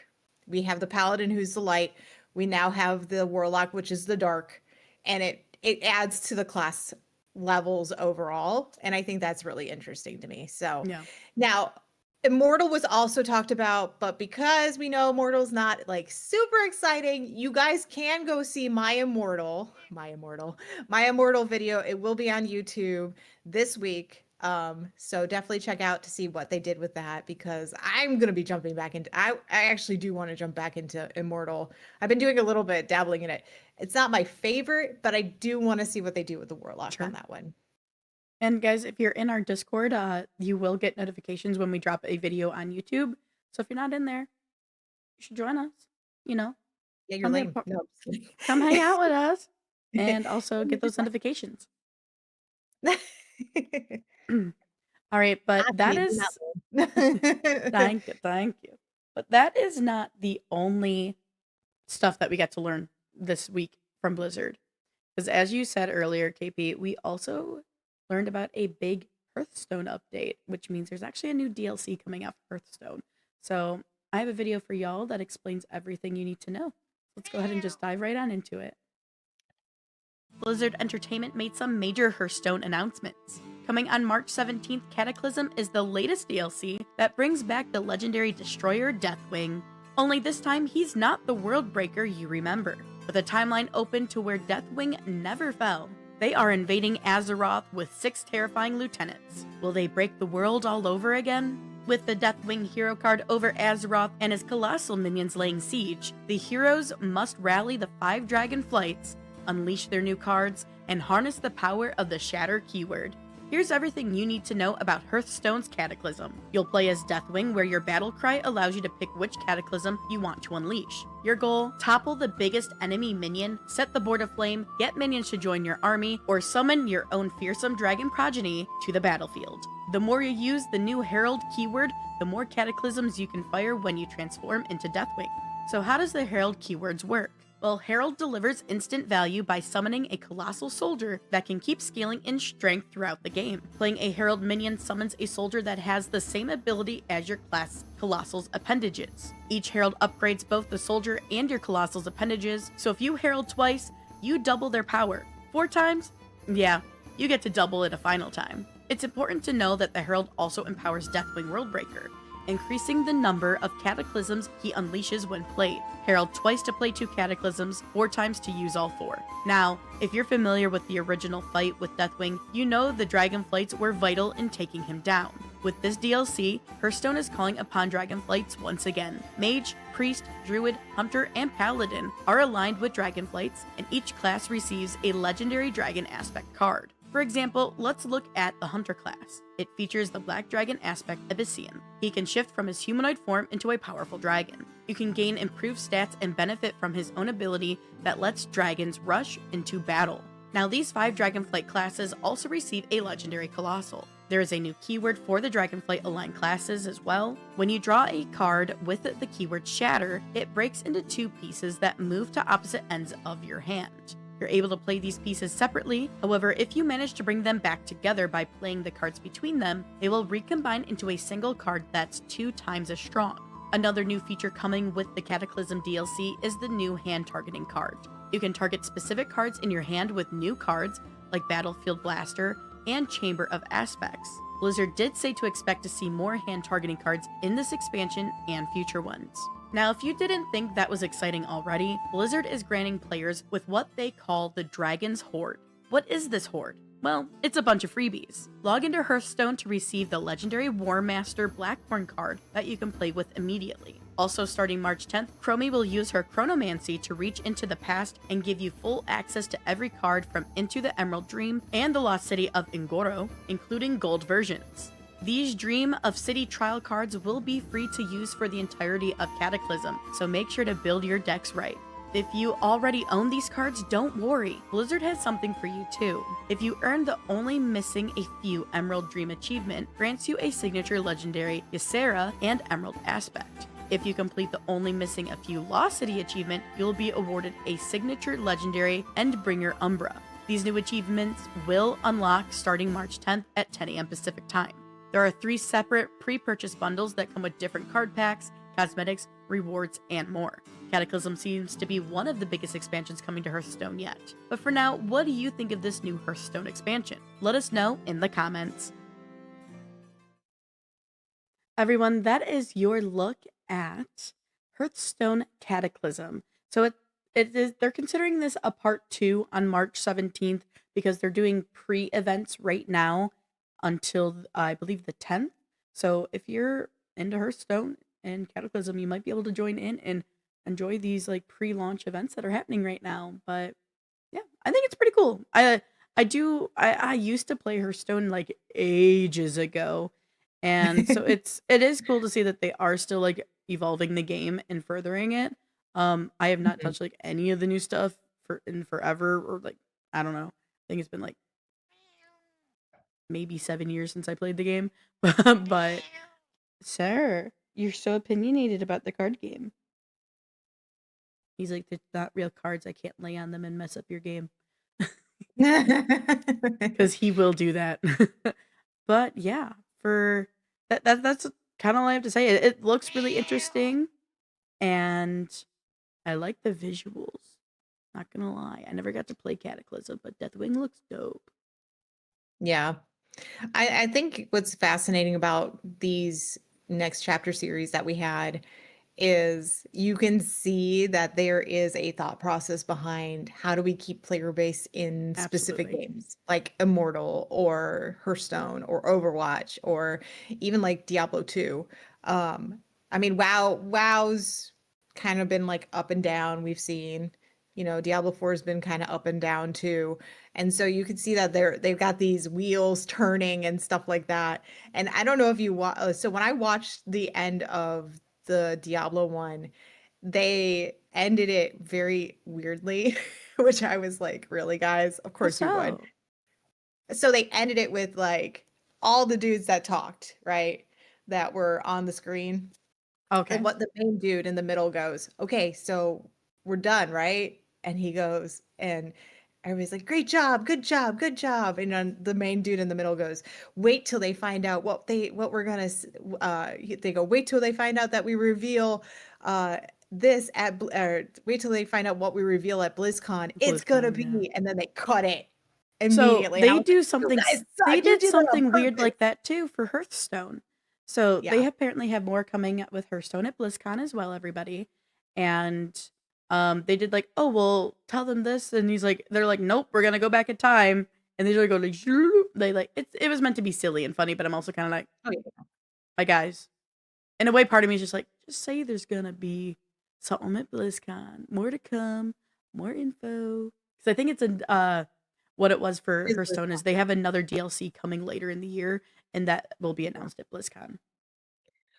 We have the paladin, who's the light. We now have the warlock, which is the dark, and it adds to the class levels overall, and I think that's really interesting to me. So Yeah. now Immortal was also talked about, but because we know Immortal's not like super exciting, you guys can go see my Immortal video. It will be on YouTube this week. So definitely check out to see what they did with that, because I'm gonna be jumping back into I actually do want to jump back into Immortal. I've been doing a little bit dabbling in it. It's not my favorite, but I do want to see what they do with the Warlock Sure. on that one. And guys, if you're in our Discord, you will get notifications when we drop a video on YouTube. So if you're not in there, you should join us. You know, Yeah, you're come lame. here, No, I'm just come hang out with us, kidding. and also get those notifications. Not All right, but that me, is not me. thank you. But that is not the only stuff that we got to learn this week from Blizzard. Because as you said earlier, KP, we also learned about a big Hearthstone update, which means there's actually a new DLC coming out for Hearthstone. So I have a video for y'all that explains everything you need to know. Let's go ahead and just dive right on into it. Blizzard Entertainment made some major Hearthstone announcements. Coming on March 17th, Cataclysm is the latest DLC that brings back the legendary destroyer Deathwing. Only this time, he's not the world breaker you remember. With a timeline open to where Deathwing never fell, they are invading Azeroth with 6 terrifying lieutenants. Will they break the world all over again? With the Deathwing hero card over Azeroth and his colossal minions laying siege, the heroes must rally the 5 dragon flights, unleash their new cards, and harness the power of the Shatter keyword. Here's everything you need to know about Hearthstone's Cataclysm. You'll play as Deathwing, where your battle cry allows you to pick which Cataclysm you want to unleash. Your goal: topple the biggest enemy minion, set the board aflame, get minions to join your army, or summon your own fearsome dragon progeny to the battlefield. The more you use the new Herald keyword, the more cataclysms you can fire when you transform into Deathwing. So how does the Herald keywords work? Well, Herald delivers instant value by summoning a colossal soldier that can keep scaling in strength throughout the game. Playing a Herald minion summons a soldier that has the same ability as your class Colossal's appendages. Each Herald upgrades both the soldier and your Colossal's appendages, so if you Herald twice, you double their power. 4 times? Yeah, you get to double it a final time. It's important to know that the Herald also empowers Deathwing Worldbreaker, increasing the number of cataclysms he unleashes when played. Herald twice to play 2 cataclysms, 4 times to use all 4. Now, if you're familiar with the original fight with Deathwing, you know the Dragonflights were vital in taking him down. With this DLC, Hearthstone is calling upon Dragonflights once again. Mage, Priest, Druid, Hunter, and Paladin are aligned with Dragonflights, and each class receives a legendary dragon aspect card. For example, let's look at the Hunter class. It features the Black Dragon aspect Abyssian. He can shift from his humanoid form into a powerful dragon. You can gain improved stats and benefit from his own ability that lets dragons rush into battle. Now these 5 Dragonflight classes also receive a legendary Colossal. There is a new keyword for the Dragonflight aligned classes as well. When you draw a card with the keyword Shatter, it breaks into 2 pieces that move to opposite ends of your hand. You're able to play these pieces separately. However, if you manage to bring them back together by playing the cards between them, they will recombine into a single card that's 2 times as strong. Another new feature coming with the Cataclysm DLC is the new hand targeting card. You can target specific cards in your hand with new cards like Battlefield Blaster and Chamber of Aspects. Blizzard did say to expect to see more hand targeting cards in this expansion and future ones. Now, if you didn't think that was exciting already, Blizzard is granting players with what they call the Dragon's Hoard. What is this hoard? Well, it's a bunch of freebies. Log into Hearthstone to receive the legendary War Master Blackhorn card that you can play with immediately. Also starting March 10th, Chromie will use her Chronomancy to reach into the past and give you full access to every card from Into the Emerald Dream and the Lost City of Ingoro, including gold versions. These Dream of City trial cards will be free to use for the entirety of Cataclysm, so make sure to build your decks right. If you already own these cards, don't worry. Blizzard has something for you too. If you earn the Only Missing a Few Emerald Dream achievement, grants you a signature legendary Ysera and Emerald aspect. If you complete the Only Missing a Few Lost City achievement, you'll be awarded a signature legendary Endbringer Umbra. These new achievements will unlock starting March 10th at 10 a.m. Pacific time. There are 3 separate pre-purchase bundles that come with different card packs, cosmetics, rewards, and more. Cataclysm seems to be one of the biggest expansions coming to Hearthstone yet. But for now, what do you think of this new Hearthstone expansion? Let us know in the comments. Everyone, that is your look at Hearthstone Cataclysm. So they're considering this a part 2 on March 17th because they're doing pre-events right now until I believe the 10th. So if you're into Hearthstone and Cataclysm, you might be able to join in and enjoy these like pre-launch events that are happening right now. But yeah, I think it's pretty cool. I used to play Hearthstone like ages ago. And so it is cool to see that they are still like evolving the game and furthering it. I have not touched like any of the new stuff in forever, or like I don't know. I think it's been like maybe 7 years since I played the game. But sir, you're so opinionated about the card game. He's like, they're not real cards. I can't lay on them and mess up your game. Because he will do that. But yeah, for that's kind of all I have to say. It looks really interesting, and I like the visuals. Not gonna lie, I never got to play Cataclysm, but Deathwing looks dope. Yeah. I think what's fascinating about these next chapter series that we had is you can see that there is a thought process behind how do we keep player base in specific Absolutely. games like Immortal or Hearthstone or Overwatch or even like Diablo 2. I mean, WoW's kind of been like up and down. We've seen, Diablo 4 has been kind of up and down too. And so you can see that they've got these wheels turning and stuff like that. And I don't know if you so when I watched the end of the Diablo one, they ended it very weirdly, which I was like, really, guys? Of How course you would. so? So they ended it with like all the dudes that talked, right? That were on the screen. And Okay. what the main dude in the middle goes, okay, so we're done, right? And he goes, and everybody's like, great job, good job, good job. And then the main dude in the middle goes, wait till they find out what we're gonna, they go, wait till they find out that we reveal, this at, or wait till they find out what we reveal at BlizzCon. It's gonna BlizzCon, yeah. be, and then they cut it So immediately. And I they was like, do you something, guys they suck. You did did that on something weird purpose. like that too for Hearthstone. So they Yeah. apparently have more coming with Hearthstone at BlizzCon as well, everybody. And they did like, oh, well, tell them this. And they're like, nope, we're going to go back in time. And they just go like, they like, it was meant to be silly and funny, but I'm also kind of like, Oh, yeah. my guys. In a way, part of me is just like, just say there's going to be something at BlizzCon, more to come, more info. Because I think it's what it was for It is Hearthstone is BlizzCon, they yeah. have another DLC coming later in the year, and that will be announced at BlizzCon.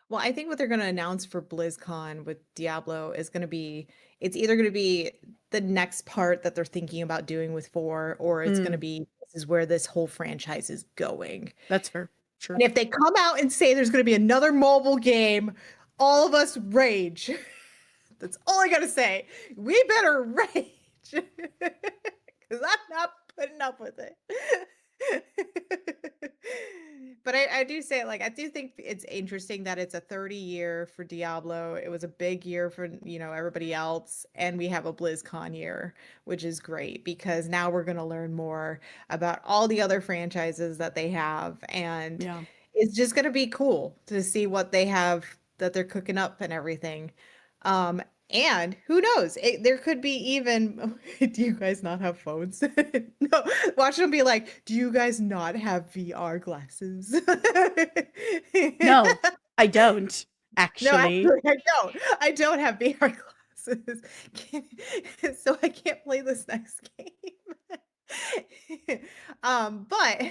Well, I think what they're going to announce for BlizzCon with Diablo is going to be it's either going to be the next part that they're thinking about doing with 4, or it's going to Mm, be this is where this whole franchise is going. that's fair. And Sure. if they come out and say there's going to be another mobile game, all of us rage. That's all I got to say. We better rage because I'm not putting up with it. But I do say, like, I do think it's interesting that it's a 30 year for Diablo. It was a big year for, everybody else. And we have a BlizzCon year, which is great because now we're going to learn more about all the other franchises that they have. And Yeah. it's just going to be cool to see what they have that they're cooking up and everything. Um, and who knows? There could be even. Do you guys not have phones? No, watch them be like, do you guys not have VR glasses? No, I don't No, actually. actually, I don't. I don't have VR glasses, so I can't play this next game. But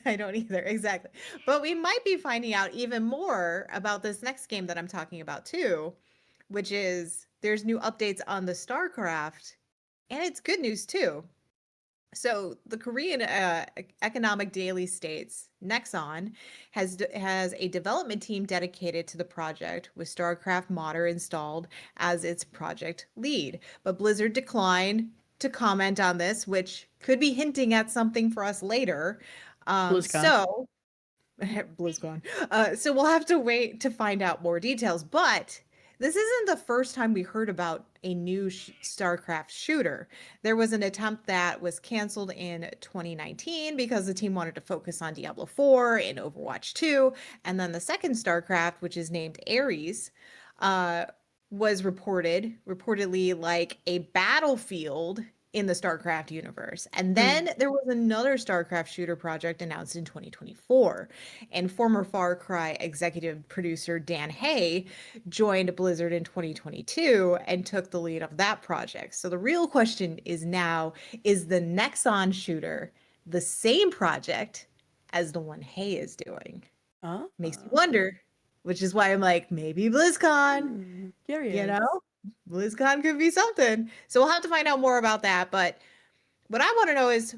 I don't either, exactly. But we might be finding out even more about this next game that I'm talking about too, which is there's new updates on the StarCraft, and it's good news too. So the Korean Economic Daily states Nexon has a development team dedicated to the project with StarCraft modder installed as its project lead. But Blizzard declined to comment on this, which could be hinting at something for us later. BlizzCon. So BlizzCon. So we'll have to wait to find out more details. But this isn't the first time we heard about a new StarCraft shooter. There was an attempt that was canceled in 2019 because the team wanted to focus on Diablo 4 and Overwatch 2. And then the second StarCraft, which is named Ares, uh, was reportedly like a battlefield in the StarCraft universe. And Hmm. then there was another StarCraft shooter project announced in 2024. And former Far Cry executive producer Dan Hay joined Blizzard in 2022 and took the lead of that project. So the real question is now, is the Nexon shooter the same project as the one Hay is doing? Oh, Makes me wonder, which is why I'm like, maybe BlizzCon, you curious. know? BlizzCon could be something. So we'll have to find out more about that. But what I want to know is,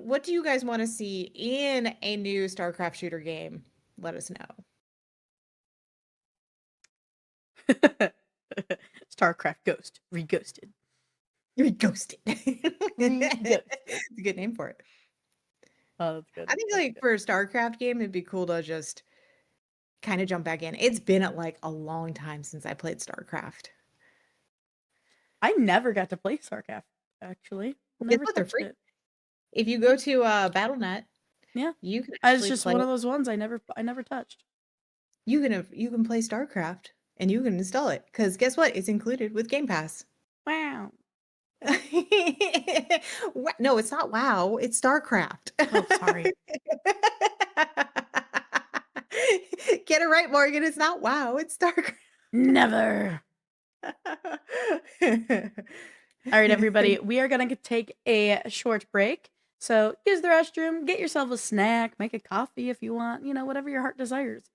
what do you guys want to see in a new StarCraft shooter game? Let us know. StarCraft Ghost, reghosted. You're ghosted. Reghosted. It's a good name for it. Oh, that's good. I think That's like good. for a StarCraft game, it'd be cool to just kind of jump back in. It's been at like a long time since I played StarCraft. I never got to play StarCraft, actually. Well, guess Never what? They're touched free. it. If you go to Battle.net, Yeah. you can It's actually just play one of those ones I never touched. you can play StarCraft and you can install it because guess what? It's included with Game Pass. Wow. No, it's not WoW. It's StarCraft. Oh, sorry. Get it right, Morgan. It's not WoW. It's StarCraft. Never. All right, everybody. We are going to take a short break. So use the restroom, get yourself a snack, make a coffee if you want, whatever your heart desires.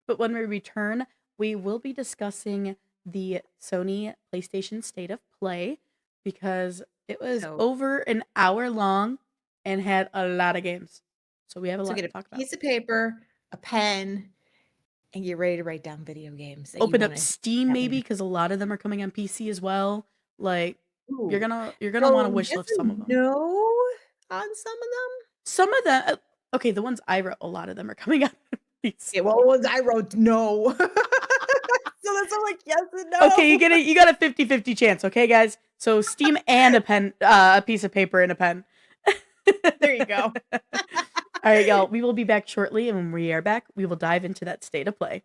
But when we return, we will be discussing the Sony PlayStation State of Play because it was So over an hour long and had a lot of games. So we have a So lot get to a talk about. piece of paper, a pen, and get ready to write down video games that you Open up wanna Steam have maybe in. because a lot of them are coming on PC as well. Like Ooh. you're gonna want to So, wish yes list some of and them. no on some of them? Some of them, okay, the ones I wrote, a lot of them are coming out on PC. Yeah, well, the ones I wrote, no. So that's all like yes and Okay, no. you got a 50-50 chance, okay, guys? So Steam and a pen, a piece of paper and a pen. There you go. All right, y'all. We will be back shortly, and when we are back, we will dive into that state of play.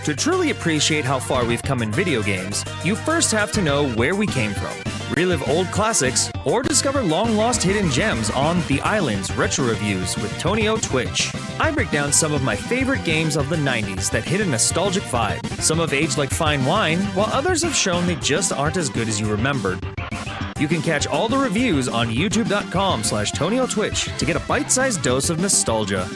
To truly appreciate how far we've come in video games, you first have to know where we came from, relive old classics, or discover long-lost hidden gems on The Island's Retro Reviews with Tonio Twitch. I break down some of my favorite games of the 90s that hit a nostalgic vibe. Some have aged like fine wine, while others have shown they just aren't as good as you remembered. You can catch all the reviews on youtube.com/Tonio Twitch to get a bite-sized dose of nostalgia.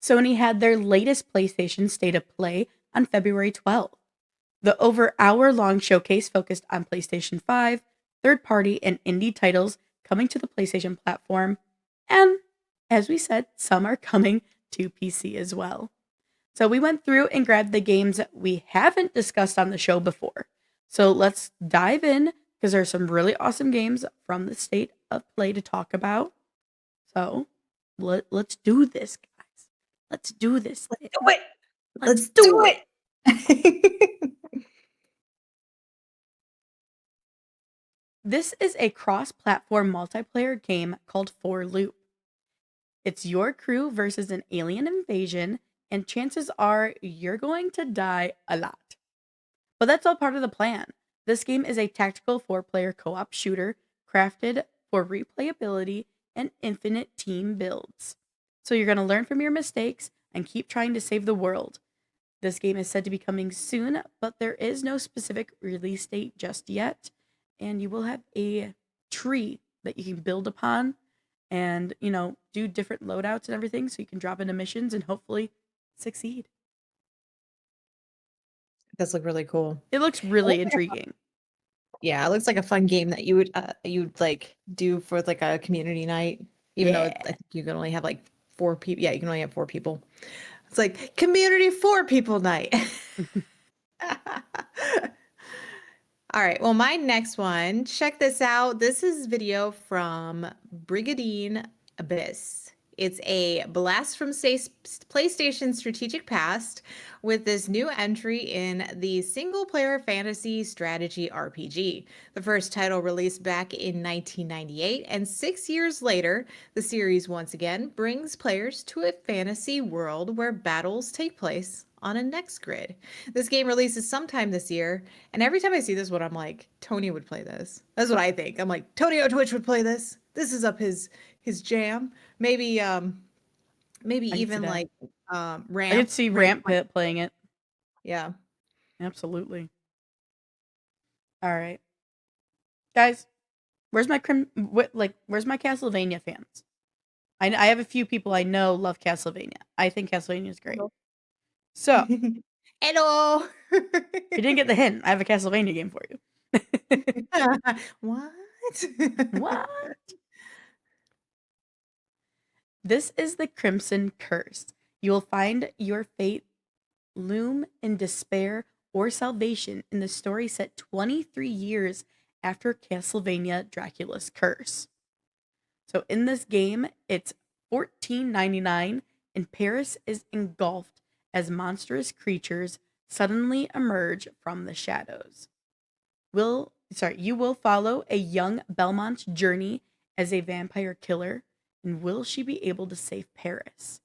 Sony had their latest PlayStation State of Play on February 12th. The over hour-long showcase focused on PlayStation 5, third-party and indie titles coming to the PlayStation platform, and as we said, some are coming to PC as well. So we went through and grabbed the games that we haven't discussed on the show before. So let's dive in because there are some really awesome games from the State of Play to talk about. So let's do this, guys. Let's do this. Let's do it. Let's do it. This is a cross-platform multiplayer game called For Loop. It's your crew versus an alien invasion, and chances are you're going to die a lot. But that's all part of the plan. This game is a tactical 4-player co-op shooter crafted for replayability and infinite team builds. So you're going to learn from your mistakes and keep trying to save the world. This game is said to be coming soon, but there is no specific release date just yet. And you will have a tree that you can build upon and, do different loadouts and everything so you can drop into missions and hopefully succeed. It does look really cool. It looks really intriguing. Yeah, it looks like a fun game that you'd like do for like a community night, even though I think you can only have like 4 people. Yeah, you can only have 4 people. It's like community 4 people night. All right, well, my next one, check this out. This is video from Brigadine Abyss. It's a blast from PlayStation strategic past with this new entry in the single-player fantasy strategy RPG. The first title released back in 1998, and 6 years later, the series once again brings players to a fantasy world where battles take place on a next grid. This game releases sometime this year, and every time I see this one, I'm like, Tony would play this. That's what I think. I'm like, Tony on Twitch would play this. This is up his jam. Maybe even like Ramp. I could see Ramp playing it. Yeah. Absolutely. All right. Guys, where's my Castlevania fans? I have a few people I know love Castlevania. I think Castlevania is great. So, hello. you didn't get the hint. I have a Castlevania game for you. What? What? This is the Crimson Curse. You will find your fate loom in despair or salvation in the story set 23 years after Castlevania Dracula's Curse. So in this game, it's $14.99 and Paris is engulfed as monstrous creatures suddenly emerge from the shadows. You will follow a young Belmont's journey as a vampire killer, and will she be able to save Paris?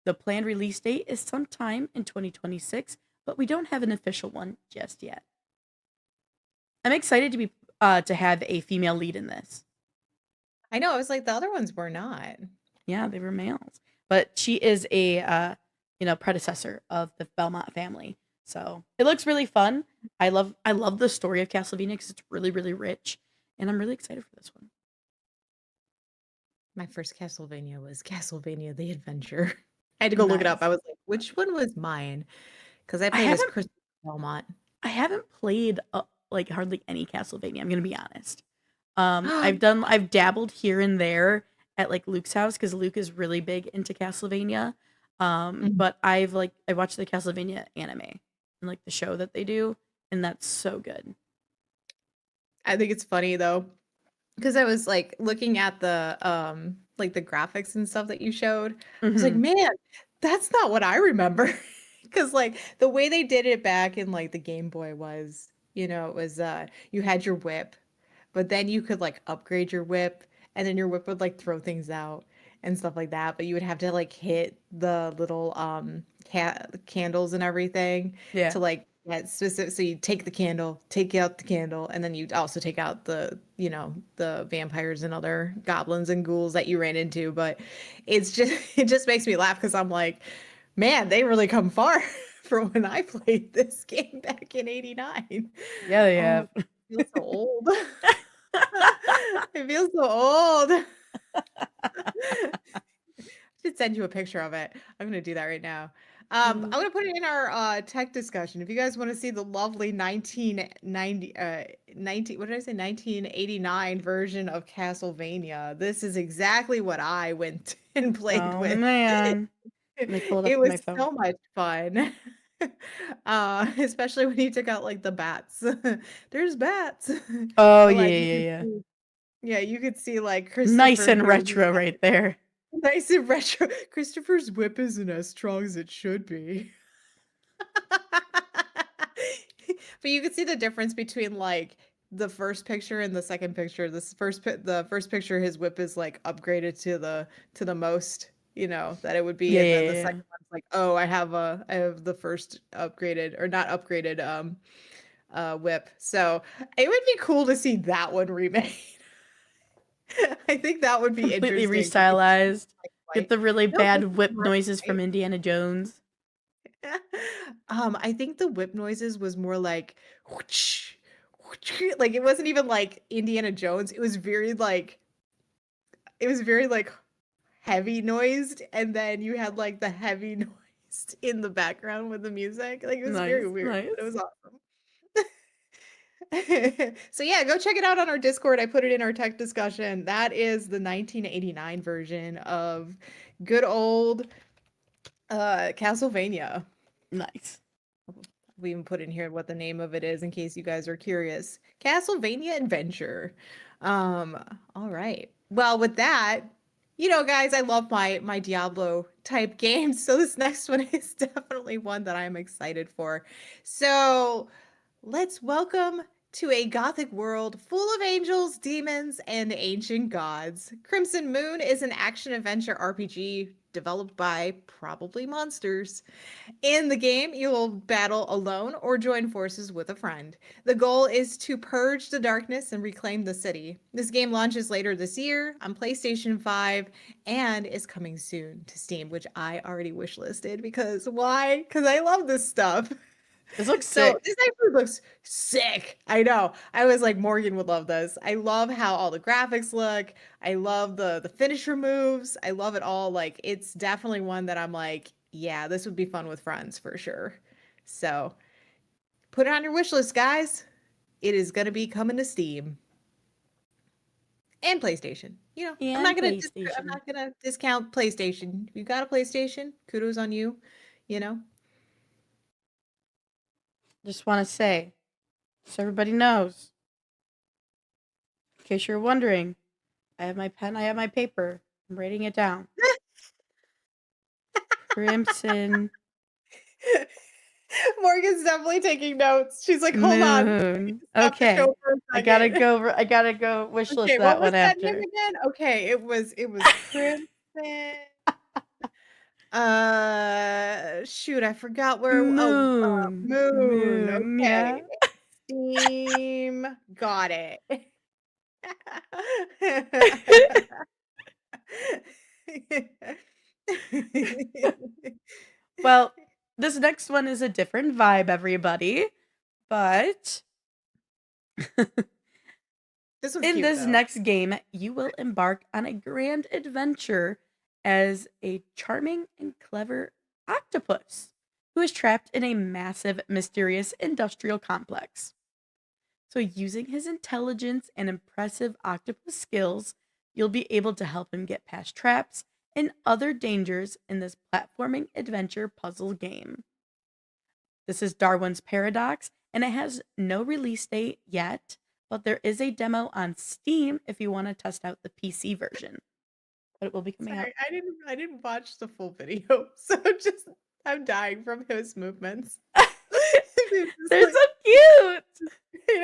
The planned release date is sometime in 2026, but we don't have an official one just yet. I'm excited to have a female lead in this. I know, I was like, the other ones were not. Yeah, they were males. But she is a predecessor of the Belmont family. So it looks really fun. I love the story of Castlevania because it's really, really rich. And I'm really excited for this one. My first Castlevania was Castlevania The Adventure. I had to go look it up. I was like, which one was mine? Because I played as Christopher Belmont. I haven't played hardly any Castlevania. I'm gonna be honest. I've dabbled here and there at like Luke's house because Luke is really big into Castlevania. But I watched the Castlevania anime and like the show that they do, and that's so good. I think it's funny though, because I was like looking at the the graphics and stuff that you showed. I was like, man, that's not what I remember. Because like the way they did it back in like the Game Boy was, it was you had your whip, but then you could like upgrade your whip, and then your whip would like throw things out and stuff like that. But you would have to like hit the little candles and everything to like get specific. So you take the candle, take out the candle, and then you also take out the the vampires and other goblins and ghouls that you ran into. But it just makes me laugh because I'm like, man, they really come far from when I played this game back in '89. Yeah, they have. I feel so old. I feel so old. should send you a picture of it. I'm gonna do that right now. I'm Mm. gonna put it in our tech discussion. If you guys want to see the lovely 1990 19 what did I say 1989 version of Castlevania, this is exactly what I went and played Oh with. man. Let me pull it up It on my was phone. so much fun. Especially when you took out like the bats. There's bats. Oh But yeah, like you yeah, could yeah. see, yeah, you could see like Nice Christopher and doing retro right there. nice and retro. Christopher's whip isn't as strong as it should be. But you could see the difference between like the first picture and the second picture. The first picture, his whip is like upgraded to the most, that it would be, Yeah, and then yeah, the yeah. second one's like, oh, I have the first upgraded or not upgraded whip. So it would be cool to see that one remade. I think that would be Completely interesting. restylized. Get Like, the really no, this bad is whip black noises and from Indiana Jones. white. I think the whip noises was more like whoosh, whoosh, like it wasn't even like Indiana Jones. It was very like heavy noised, and then you had like the heavy noise in the background with the music. Like it was very Nice, weird, but it nice. was awesome. So yeah, go check it out on our Discord. I put it in our tech discussion. That is the 1989 version of good old Castlevania. Nice. We even put in here what the name of it is in case you guys are curious. Castlevania Adventure. All right. Well, with that, guys, I love my Diablo type games. So this next one is definitely one that I'm excited for. So let's welcome to a gothic world full of angels, demons, and ancient gods. Crimson Moon is an action adventure RPG developed by probably monsters. In the game, you will battle alone or join forces with a friend. The goal is to purge the darkness and reclaim the city. This game launches later this year on PlayStation 5 and is coming soon to Steam, which I already wishlisted because why? Because I love this stuff. This looks So sick. this actually looks sick. I know. I was like, Morgan would love this. I love how all the graphics look. I love the finisher moves. I love it all. Like it's definitely one that I'm like, yeah, this would be fun with friends for sure. So put it on your wish list, guys. It is gonna be coming to Steam and PlayStation. I'm And not gonna I'm PlayStation. not gonna discount PlayStation. If you got a PlayStation, kudos on you. You know. Just want to say, so everybody knows, in case you're wondering, I have my pen, I have my paper. I'm writing it down. Crimson Morgan's definitely taking notes. She's like, hold on. Moon. Stop the Okay. show for a I gotta second. go. I gotta go wish list Okay, what that was one that name after. again? Okay, it was Crimson. Shoot, I forgot where. Oh, Moon. Moon. Moon. Yeah. Okay, Steam. Got it. Well, this next one is a different vibe, everybody. But This one's in cute this though. next game, you will embark on a grand adventure as a charming and clever octopus who is trapped in a massive, mysterious industrial complex. So, using his intelligence and impressive octopus skills, you'll be able to help him get past traps and other dangers in this platforming adventure puzzle game. This is Darwin's Paradox, and it has no release date yet, but there is a demo on Steam if you want to test out the PC version. But it will be coming out. Sorry, I didn't watch the full video, so I'm dying from his movements. It's just They're like, so cute.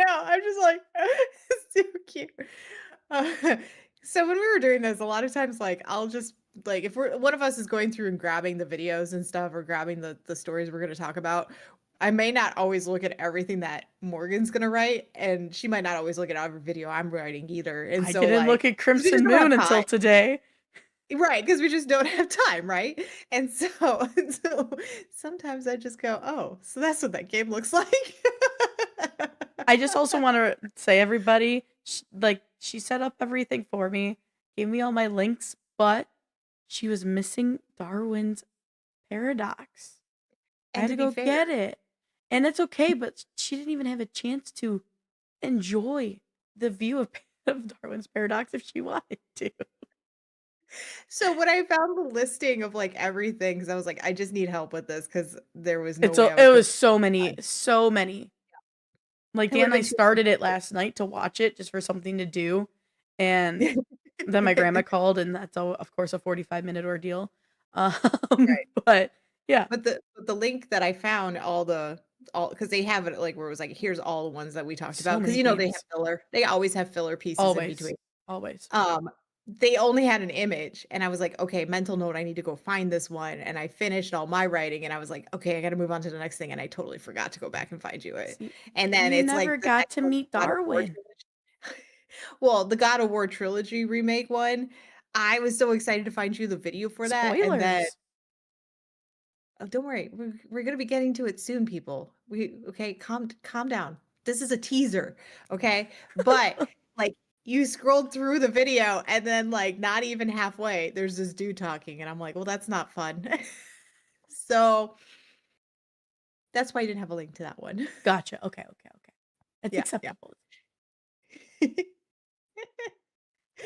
I'm just like, it's too cute. So when we were doing this, a lot of times, like, I'll just like if one of us is going through and grabbing the videos and stuff, or grabbing the stories we're going to talk about. I may not always look at everything that Morgan's gonna write, and she might not always look at every video I'm writing either. And I so, didn't like, look at 'cause we just Crimson don't have Moon until time. today. Right, because we just don't have time, right? And so, so sometimes I just go, oh, so that's what that game looks like. I just also want to say, everybody, she set up everything for me, gave me all my links, but she was missing Darwin's paradox. I And had to to be go fair, get it. And it's okay, but she didn't even have a chance to enjoy the view of, of Darwin's paradox if she wanted to. so when I found the listing of like everything, because I was like, I just need help with this because there was no It's way a, I it was gonna. was so many, so many. Like It would Dan, have I been too started it last night to watch it just for something to do, and then my grandma called, and that's of course a 45-minute ordeal. right. But yeah, But the link that I found, all because they have it like where it was like, here's all the ones that we talked so about because many you know they have games, filler. They always have filler pieces in always, between. always. Um, they only had an image, and I was like, okay, mental note, I need to go find this one. And I finished all my writing, and I was like, okay, I got to move on to the next thing. And I totally forgot to go back and find you it. See, And then you it's never like the got next to one, meet God of War Darwin. trilogy. Well, the God of War trilogy remake one, I was so excited to find you the video for that, and then Spoilers. oh, don't worry. We're gonna be getting to it soon, people. Okay, calm down. This is a teaser, okay? But like you scrolled through the video and then like not even halfway, there's this dude talking, and I'm like, well, that's not fun. So that's why I didn't have a link to that one. Gotcha. Okay, okay, okay. It's Yeah, yeah. acceptable.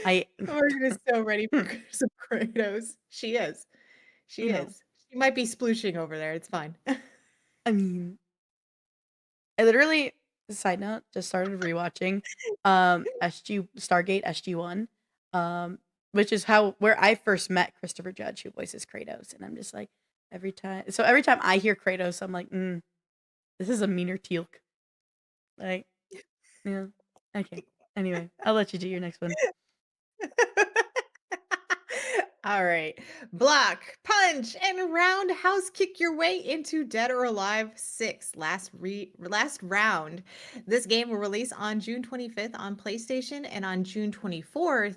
I Morgan is so ready for some Kratos. She is. She you know, is. She might be splooshing over there. It's fine. I mean, I literally, side note, just started rewatching SG Stargate SG-1, um, which is where I first met Christopher Judge, who voices Kratos, and I'm just like every time I hear Kratos, I'm like, this is a meaner teal'c. Like, yeah, okay. Anyway, I'll let you do your next one. All right. Block, punch, and roundhouse kick your way into Dead or Alive 6 last round. This game will release on June 25th on PlayStation and on June 24th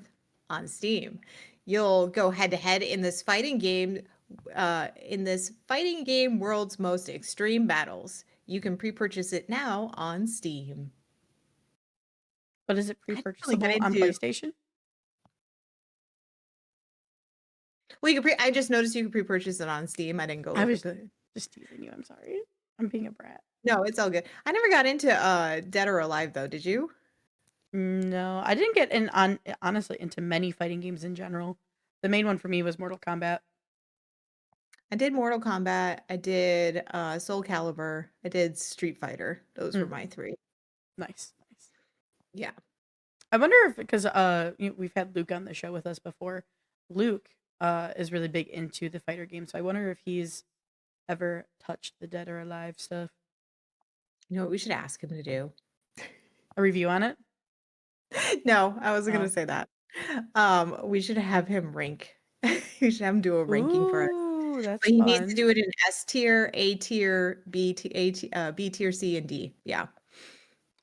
on Steam. You'll go head to head in this fighting game world's most extreme battles. You can pre-purchase it now on Steam. But is it I didn't really get pre-purchasable on into. PlayStation? Well, I just noticed you can pre-purchase it on Steam. I didn't go I look at was the. just teasing you. I'm sorry. I'm being a brat. No, it's all good. I never got into Dead or Alive though. Did you? No, I didn't get honestly into many fighting games in general. The main one for me was Mortal Kombat. I did Mortal Kombat. I did Soul Calibur. I did Street Fighter. Those were Mm, my three. nice, nice. Yeah. I wonder if because we've had Luke on the show with us before. Luke is really big into the fighter game, so I wonder if he's ever touched the Dead or Alive stuff. You know what we should ask him to do? A review on it? No, I wasn't gonna Oh. say that. We should have him rank. We should have him do a ranking for us. Ooh, that's But he needs to fun. do it in S tier, A tier, B tier, C, and D. Yeah.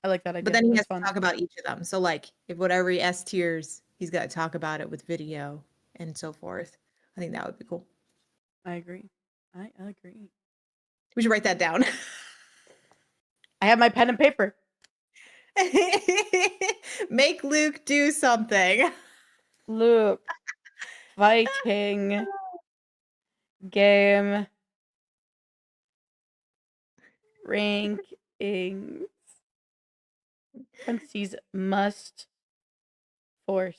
I like that But idea. then he That's has to fun. talk about each of them. So like if whatever he S tiers, he's got to talk about it with video and so forth. I think that would be cool. I agree. I agree. We should write that down. I have my pen and paper. Make Luke do something. Luke, fighting game rankings. Parentheses must force.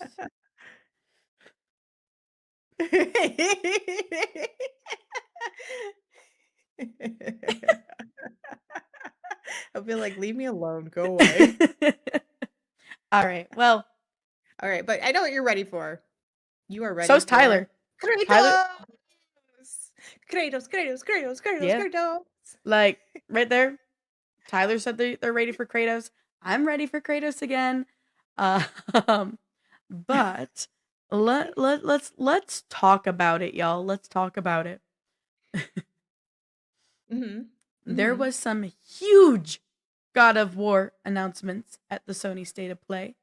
I'll be like, leave me alone. Go away. All right. Well, All right, but I know what you're ready for. You are ready so's for Tyler. Kratos. Tyler, yeah, Kratos. like right there. Tyler said they're ready for Kratos. I'm ready for Kratos again. Um, but let's talk about it, y'all. Let's talk about it. Mm-hmm. There Mm-hmm. was some huge God of War announcements at the Sony State of Play.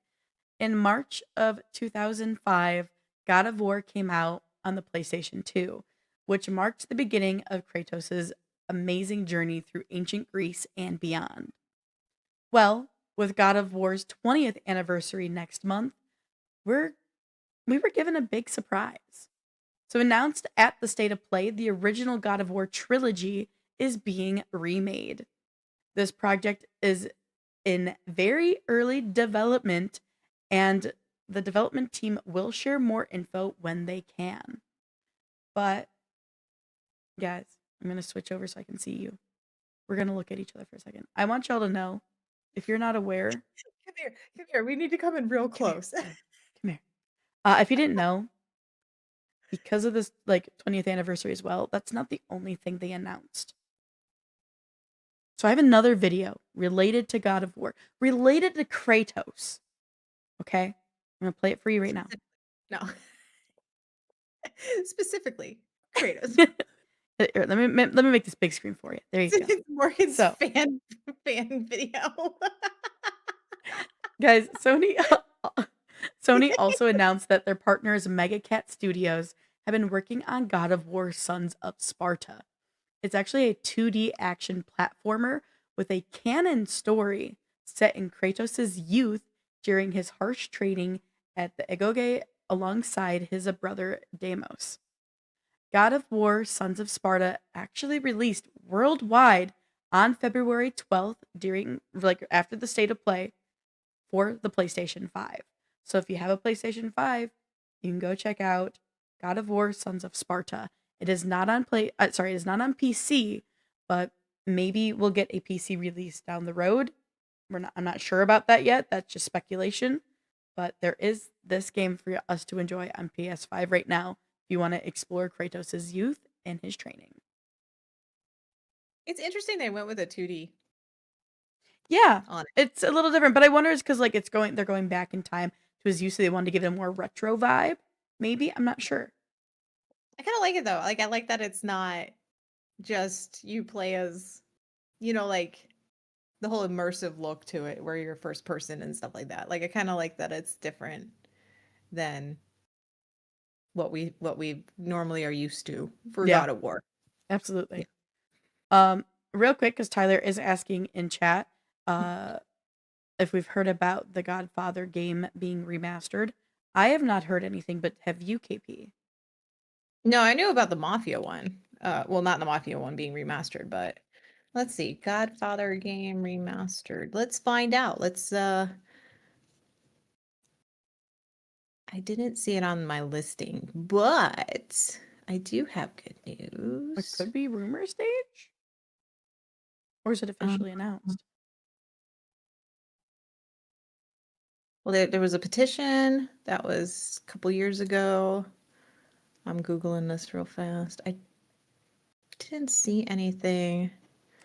In March of 2005, God of War came out on the PlayStation 2, which marked the beginning of Kratos' amazing journey through ancient Greece and beyond. Well, with God of War's 20th anniversary next month, we were given a big surprise. So, announced at the State of Play, the original God of War trilogy is being remade. This project is in very early development, and the development team will share more info when they can. But, guys, I'm going to switch over so I can see you. We're going to look at each other for a second. I want y'all to know, if you're not aware, Come here, come here. We need to come in real come here, close. come here. If you didn't know, because of this 20th anniversary as well, that's not the only thing they announced. So I have another video related to God of War, related to Kratos. Okay? I'm going to play it for you right now. No. Specifically, Kratos. Here, let me make this big screen for you. There you go. It's Morgan's So, fan video. guys, Sony also announced that their partners MegaCat Studios have been working on God of War Sons of Sparta. It's actually a 2D action platformer with a canon story set in Kratos' youth during his harsh training at the Egoge alongside his brother Deimos. God of War Sons of Sparta actually released worldwide on February 12th after the State of Play for the PlayStation 5. So if you have a PlayStation 5, you can go check out God of War Sons of Sparta. It is not on it is not on PC, but maybe we'll get a PC release down the road. I'm not sure about that yet. That's just speculation. But there is this game for us to enjoy on PS5 right now if you want to explore Kratos' youth and his training. It's interesting they went with a 2D. Yeah, on it. it's a little different, but I wonder it's because they're going back in time to his youth, so they wanted to give it a more retro vibe. Maybe, I'm not sure. I kind of like it though. Like I like that it's not just you play as, like the whole immersive look to it, where you're first person and stuff like that. Like I kind of like that it's different than what we normally are used to for Yeah. God of War. Absolutely. Real quick, because Tyler is asking in chat if we've heard about the Godfather game being remastered. I have not heard anything, but have you, KP? No, I knew about the Mafia one. Well, not the Mafia one being remastered, but let's see. Godfather game remastered. Let's find out. I didn't see it on my listing, but I do have good It news. could be rumor stage? Or is it officially announced? Well, there was a petition that was a couple years ago. I'm Googling this real fast. I didn't see anything.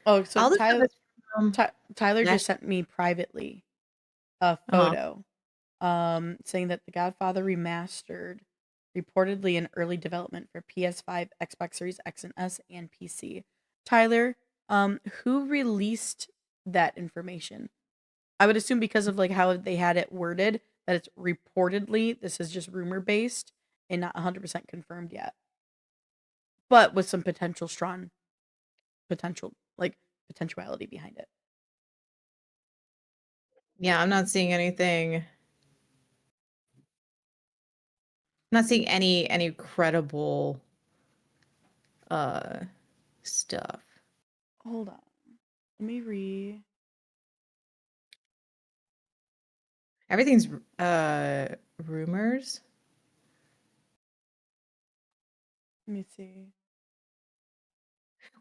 Oh, so All this stuff Tyler, is from Tyler that- just sent me privately a photo saying that the Godfather remastered reportedly in early development for PS5, Xbox Series X and S, and PC. Tyler, who released that information? I would assume because of how they had it worded that it's reportedly. This is just rumor based and not 100% confirmed yet, but with some strong potentiality behind it. Yeah, I'm not seeing anything. I'm not seeing any credible stuff. Hold on, let me read. Everything's rumors. Let me see.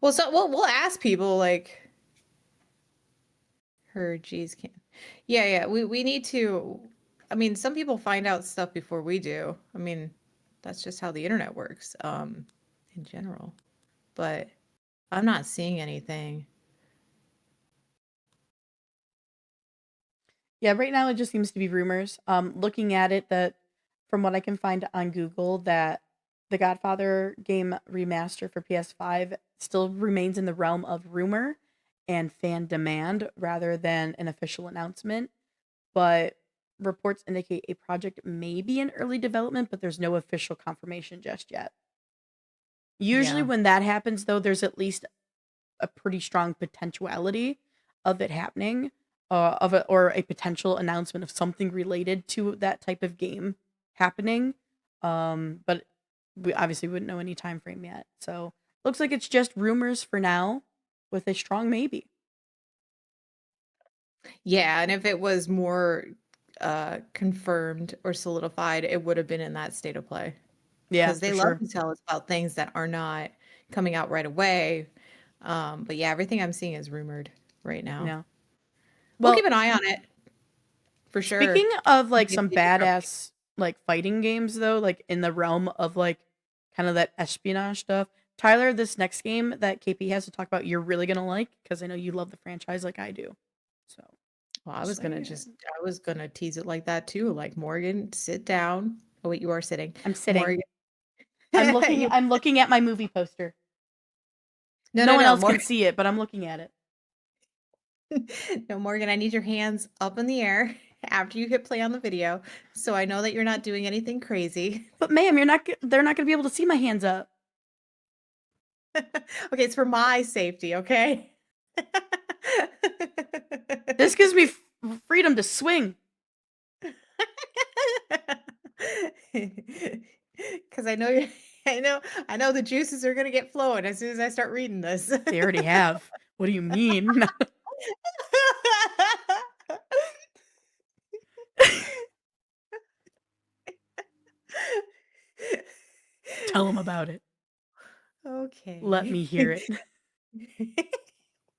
Well, so we'll ask people her G's can. Yeah. We need to. I mean, some people find out stuff before we do. I mean, that's just how the internet works, in general. But I'm not seeing anything. Yeah, right now it just seems to be rumors. Looking at it, that from what I can find on Google, that the Godfather game remaster for PS5 still remains in the realm of rumor and fan demand rather than an official announcement. But reports indicate a project may be in early development, but there's no official confirmation just yet. Usually, Yeah. when that happens, though, there's at least a pretty strong potentiality of it happening, or a potential announcement of something related to that type of game happening. But we obviously wouldn't know any time frame yet. So looks like it's just rumors for now, with a strong maybe. Yeah, and if it was more confirmed or solidified, it would have been in that state of play. Yeah, Because they for love sure. to tell us about things that are not coming out right away. But yeah, everything I'm seeing is rumored right now. Yeah. We'll keep Well, an eye on it for sure. speaking of like Maybe some they can drop it. badass like fighting games though, like in the realm of like kind of that espionage stuff, Tyler, this next game that KP has to talk about, you're really gonna like because I know you love the franchise like I do. So Well, just saying. I was gonna tease it like that too. Like Morgan, sit down. Oh wait, you are sitting. I'm sitting. Morgan. I'm looking. You I'm looking at my movie poster. no No no one no else Morgan. can see it, but I'm looking at it. No, Morgan, I need your hands up in the air after you hit play on the video, so I know that you're not doing anything crazy. But ma'am, you're not. They're not gonna be able to see my hands up. Okay, it's for my safety, okay? This gives me freedom to swing. Because I know you I know the juices are gonna get flowing as soon as I start reading this. They already have. What do you mean? Tell them about it. Okay. Let me hear it.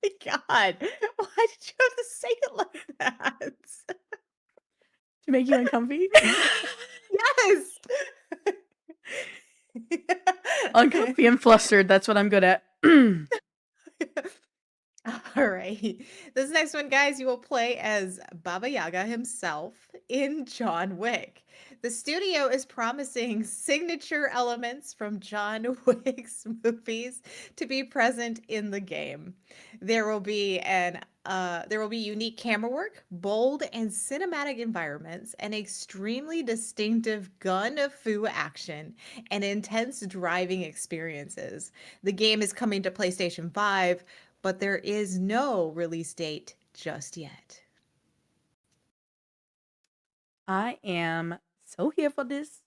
My God, why did you have to say it like that? To make you uncomfy? Yes. Uncomfy and flustered. That's what I'm good at. All right. This next one, guys, you will play as Baba Yaga himself in John Wick. The studio is promising signature elements from John Wick's movies to be present in the game. There will be unique camera work, bold and cinematic environments, and extremely distinctive gun fu action and intense driving experiences. The game is coming to PlayStation 5, but there is no release date just yet. I am so here for this.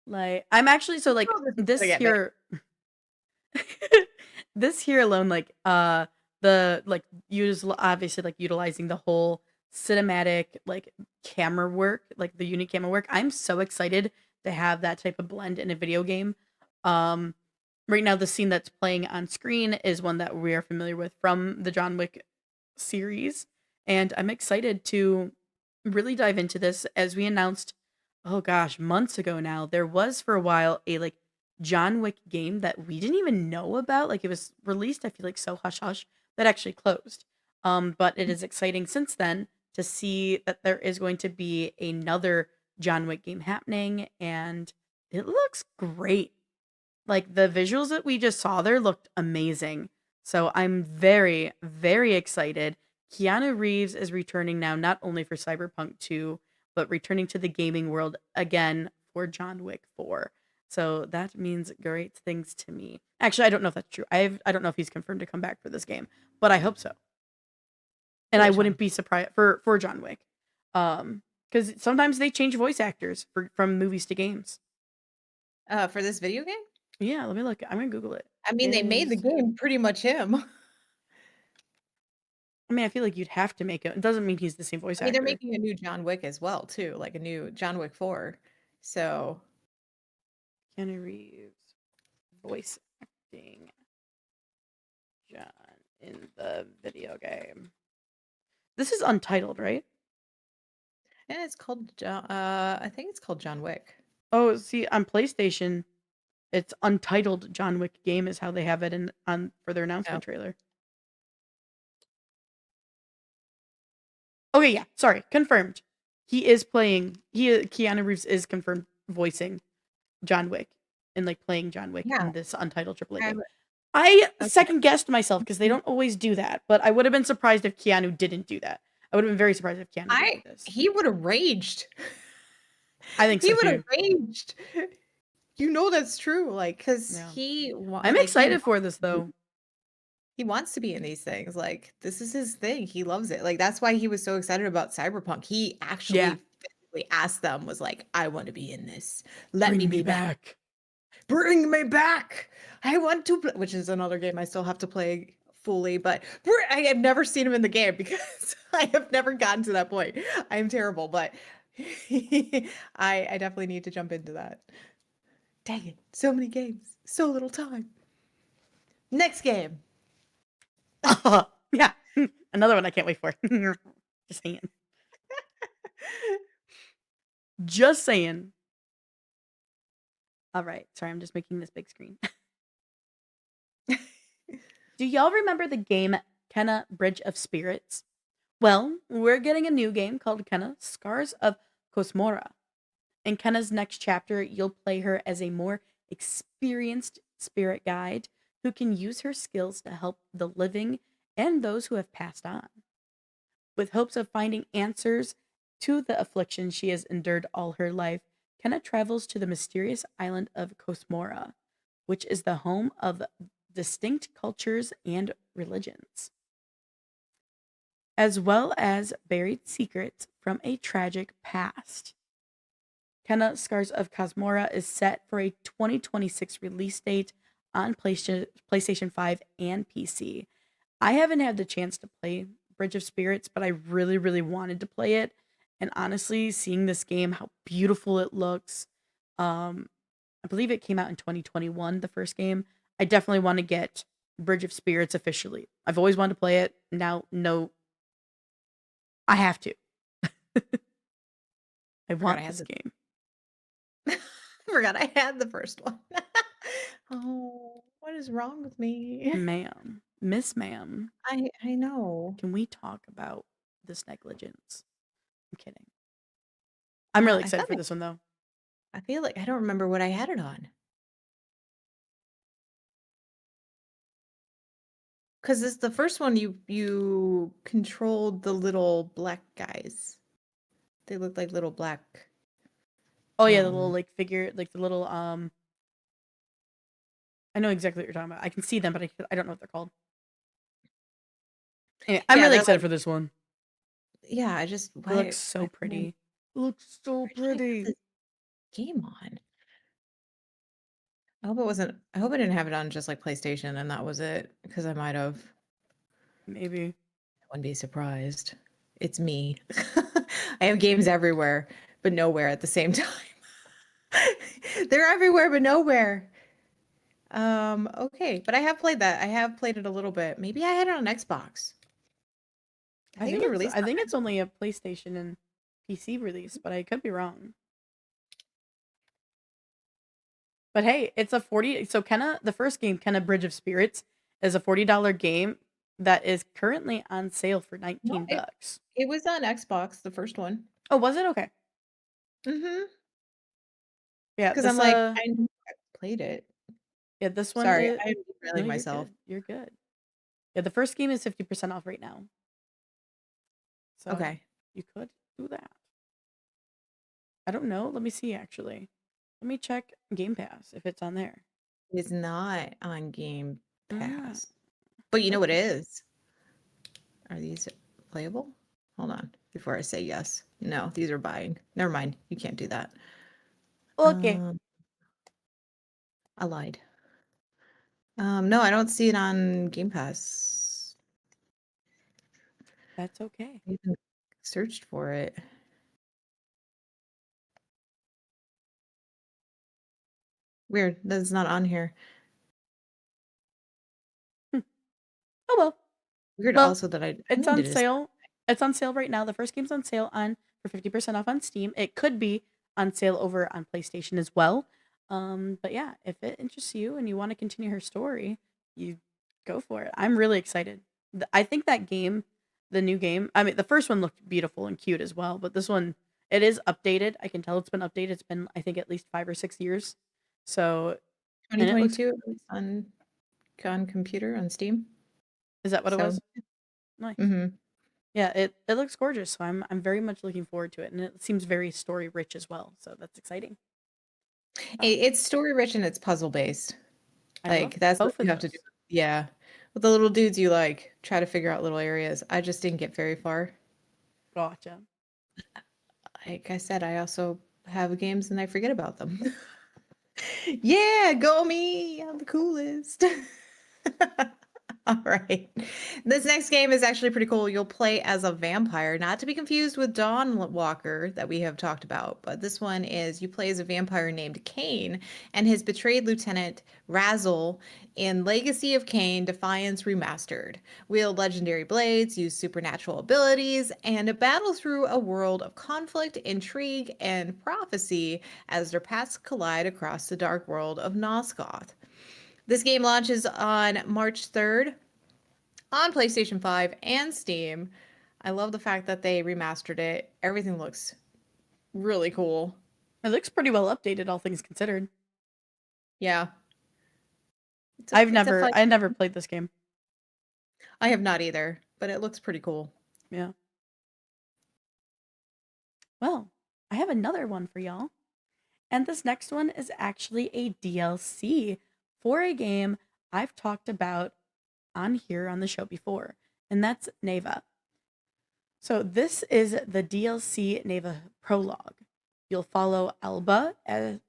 Like, I'm actually so like Oh, this is this gonna get me. here. This here alone, like the like obviously like utilizing the whole cinematic like camera work, like the unique camera work. I'm so excited to have that type of blend in a video game. Um, right now the scene that's playing on screen is one that we are familiar with from the John Wick series, and I'm excited to really dive into this. As we announced, oh gosh, months ago now, there was for a while a like John Wick game that we didn't even know about. Like it was released, I feel like so hush hush, that actually closed. But it is exciting since then to see that there is going to be another John Wick game happening, and it looks great. Like the visuals that we just saw there looked amazing. So I'm very, very excited. Keanu Reeves is returning now, not only for Cyberpunk 2, but returning to the gaming world again for John Wick 4. So that means great things to me. Actually, I don't know if that's true. I don't know if he's confirmed to come back for this game, but I hope so. And I Which wouldn't one? be surprised for John Wick. Because sometimes they change voice actors from movies to games. For this video game? Yeah, let me look. I'm gonna Google it. I mean, they made the Is game pretty much him. I mean, I feel like you'd have to make it. It doesn't mean he's the same voice I mean, they're actor. making a new John Wick as well, too, like a new John Wick 4. So, Keanu Reeves voice acting John in the video game. This is untitled, right? and it's called I think it's called John Wick. Oh, see, on PlayStation, it's untitled John Wick game is how they have it in on for their Oh, announcement trailer. Okay, yeah, sorry, confirmed. He is playing. Keanu Reeves is confirmed voicing John Wick and like playing John Wick yeah. in this untitled AAA Okay. game. I Okay. second guessed myself because they don't always do that, but I would have been surprised if Keanu didn't do that. I would have been very surprised if Keanu did this. He would have raged. I think He so would have too. raged. You know that's true, like, because Yeah. I'm excited for this though. he wants to be in these things. Like, this is his thing. He loves it. Like, that's why he was so excited about Cyberpunk. He actually Yeah. physically asked them, was like, I want to be in this. Let Bring me be back. bring me back. I want to play, which is another game I still have to play fully, but I have never seen him in the game because I have never gotten to that point. I am terrible, but I definitely need to jump into that. Dang it, so many games, so little time. Next game. Yeah, another one I can't wait for. Just saying. Just saying. All right. Sorry, I'm just making this big screen. Do y'all remember the game Kenna Bridge of Spirits? Well, we're getting a new game called Kenna Scars of Kosmora. In Kenna's next chapter, you'll play her as a more experienced spirit guide who can use her skills to help the living and those who have passed on. With hopes of finding answers to the affliction she has endured all her life, Kenna travels to the mysterious island of Kosmora, which is the home of distinct cultures and religions, as well as buried secrets from a tragic past. Kenna Scars of Kosmora is set for a 2026 release date on PlayStation 5 and PC. I haven't had the chance to play Bridge of Spirits, but I really, really wanted to play it. And honestly, seeing this game, how beautiful it looks. I believe it came out in 2021, the first game. I definitely want to get Bridge of Spirits officially. I've always wanted to play it. Now, no, I have to. I want this game. Forgot I had the first one. Oh, what is wrong with me? Ma'am. Miss Ma'am. I know. Can we talk about this negligence? I'm kidding. I'm really excited for this one, though. I feel like I don't remember what I had it on. Because it's the first one you controlled the little black guys. They look like little black. Oh yeah, the little like figure, like the little I know exactly what you're talking about. I can see them, but I don't know what they're called. Anyway, I'm really excited for this one. Yeah, I just It looks so pretty. It looks so pretty. Game on. I hope it wasn't. I hope I didn't have it on just like PlayStation, and that was it. Because I might have. Maybe. I wouldn't be surprised. It's me. I have games everywhere, but nowhere at the same time. They're everywhere, but nowhere. Okay, but I have played that. I have played it a little bit. Maybe I had it on Xbox. I think it's only a PlayStation and PC release, but I could be wrong. But hey, it's a 40. So Kenna, the first game, Kenna Bridge of Spirits, is a $40 game that is currently on sale for $19. It was on Xbox, the first one. Oh, was it? Okay. Mm-hmm. Yeah, because I'm like, I played it. Yeah, this one. Sorry, I'm derailing myself. You're good. Yeah, the first game is 50% off right now. So okay, you could do that. I don't know. Let me see. Actually, let me check Game Pass if it's on there. It's not on Game Pass, but you know what is? Are these playable? Hold on, before I say yes. No, these are buying. Never mind. You can't do that. Okay. I lied. No, I don't see it on Game Pass. That's okay. I even searched for it. Weird. That's not on here. Oh well. Weird. Also, that it's on sale. It's on sale right now. The first game's on sale for 50% off on Steam. It could be on sale over on PlayStation as well. But yeah, if it interests you and you want to continue her story, you go for it. I'm really excited. I think that game, the new game, I mean, the first one looked beautiful and cute as well, but this one, it is updated. I can tell it's been updated. It's been, I think, at least 5 or 6 years. So 2022 on computer on Steam. Is that what it was? Nice. Mm-hmm. Yeah, it looks gorgeous. So I'm very much looking forward to it, and it seems very story rich as well. So that's exciting. It's story rich and it's puzzle based. Like that's what you have to do. Yeah, with the little dudes, you like try to figure out little areas. I just didn't get very far. Gotcha. Like I said, I also have games and I forget about them. Yeah, go me. I'm the coolest. All right. This next game is actually pretty cool. You'll play as a vampire, not to be confused with Dawn Walker that we have talked about, but this one is you play as a vampire named Kane and his betrayed lieutenant Razzle in Legacy of Kain Defiance Remastered. Wield legendary blades, use supernatural abilities, and battle through a world of conflict, intrigue, and prophecy as their paths collide across the dark world of Nosgoth. This game launches on March 3rd on PlayStation 5 and Steam. I love the fact that they remastered it. Everything looks really cool. It looks pretty well updated, all things considered. Yeah. I never played this game. I have not either, but it looks pretty cool. Yeah. Well, I have another one for y'all. And this next one is actually a DLC for a game I've talked about on here on the show before, and that's Neva. So this is the DLC Neva prologue. You'll follow Alba as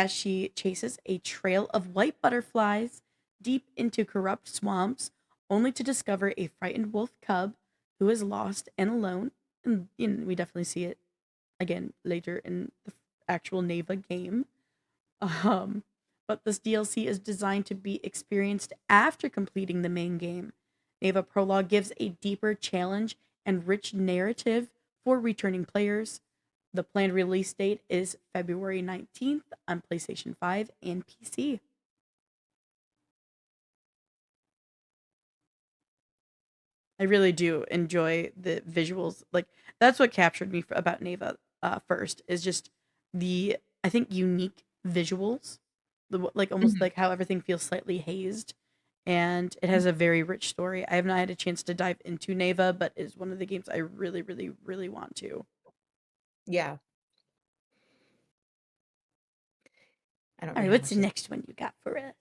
she chases a trail of white butterflies deep into corrupt swamps, only to discover a frightened wolf cub who is lost and alone. And we definitely see it again later in the actual Neva game. But this DLC is designed to be experienced after completing the main game. Neva Prologue gives a deeper challenge and rich narrative for returning players. The planned release date is February 19th on PlayStation 5 and PC. I really do enjoy the visuals. Like, that's what captured me about Neva first, is just the, I think, unique visuals. Like almost like how everything feels slightly hazed, and it has a very rich story. I have not had a chance to dive into Neva, but it's one of the games I really, really, really want to. Yeah. All right, what's the next one you got for us?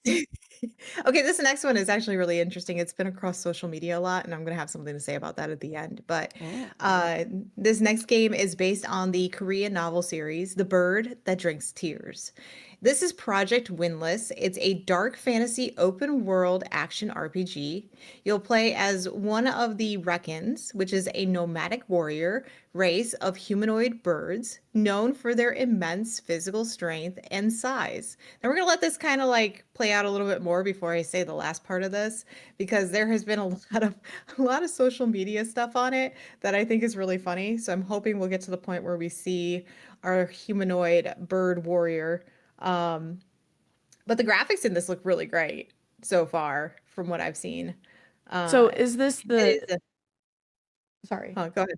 Okay, this next one is actually really interesting. It's been across social media a lot, and I'm going to have something to say about that at the end. But this next game is based on the Korean novel series, The Bird That Drinks Tears. This is Project Windless. It's a dark fantasy open world action RPG. You'll play as one of the Reckons, which is a nomadic warrior race of humanoid birds known for their immense physical strength and size. Now we're going to let this kind of like play out a little bit more before I say the last part of this, because there has been a lot of social media stuff on it that I think is really funny. So I'm hoping we'll get to the point where we see our humanoid bird warrior. But the graphics in this look really great so far from what I've seen. So is this the... Sorry. Oh, go ahead.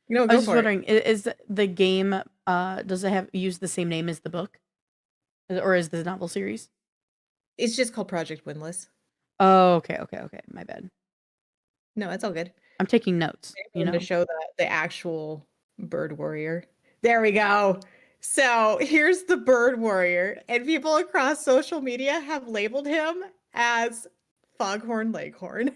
No, I go was just for it. wondering, is the game, does it use the same name as the book? Or is the novel series? It's just called Project Windless. Oh, okay. My bad. No, it's all good. I'm taking notes, To show the actual bird warrior. There we go. So here's the bird warrior, and people across social media have labeled him as Foghorn Leghorn.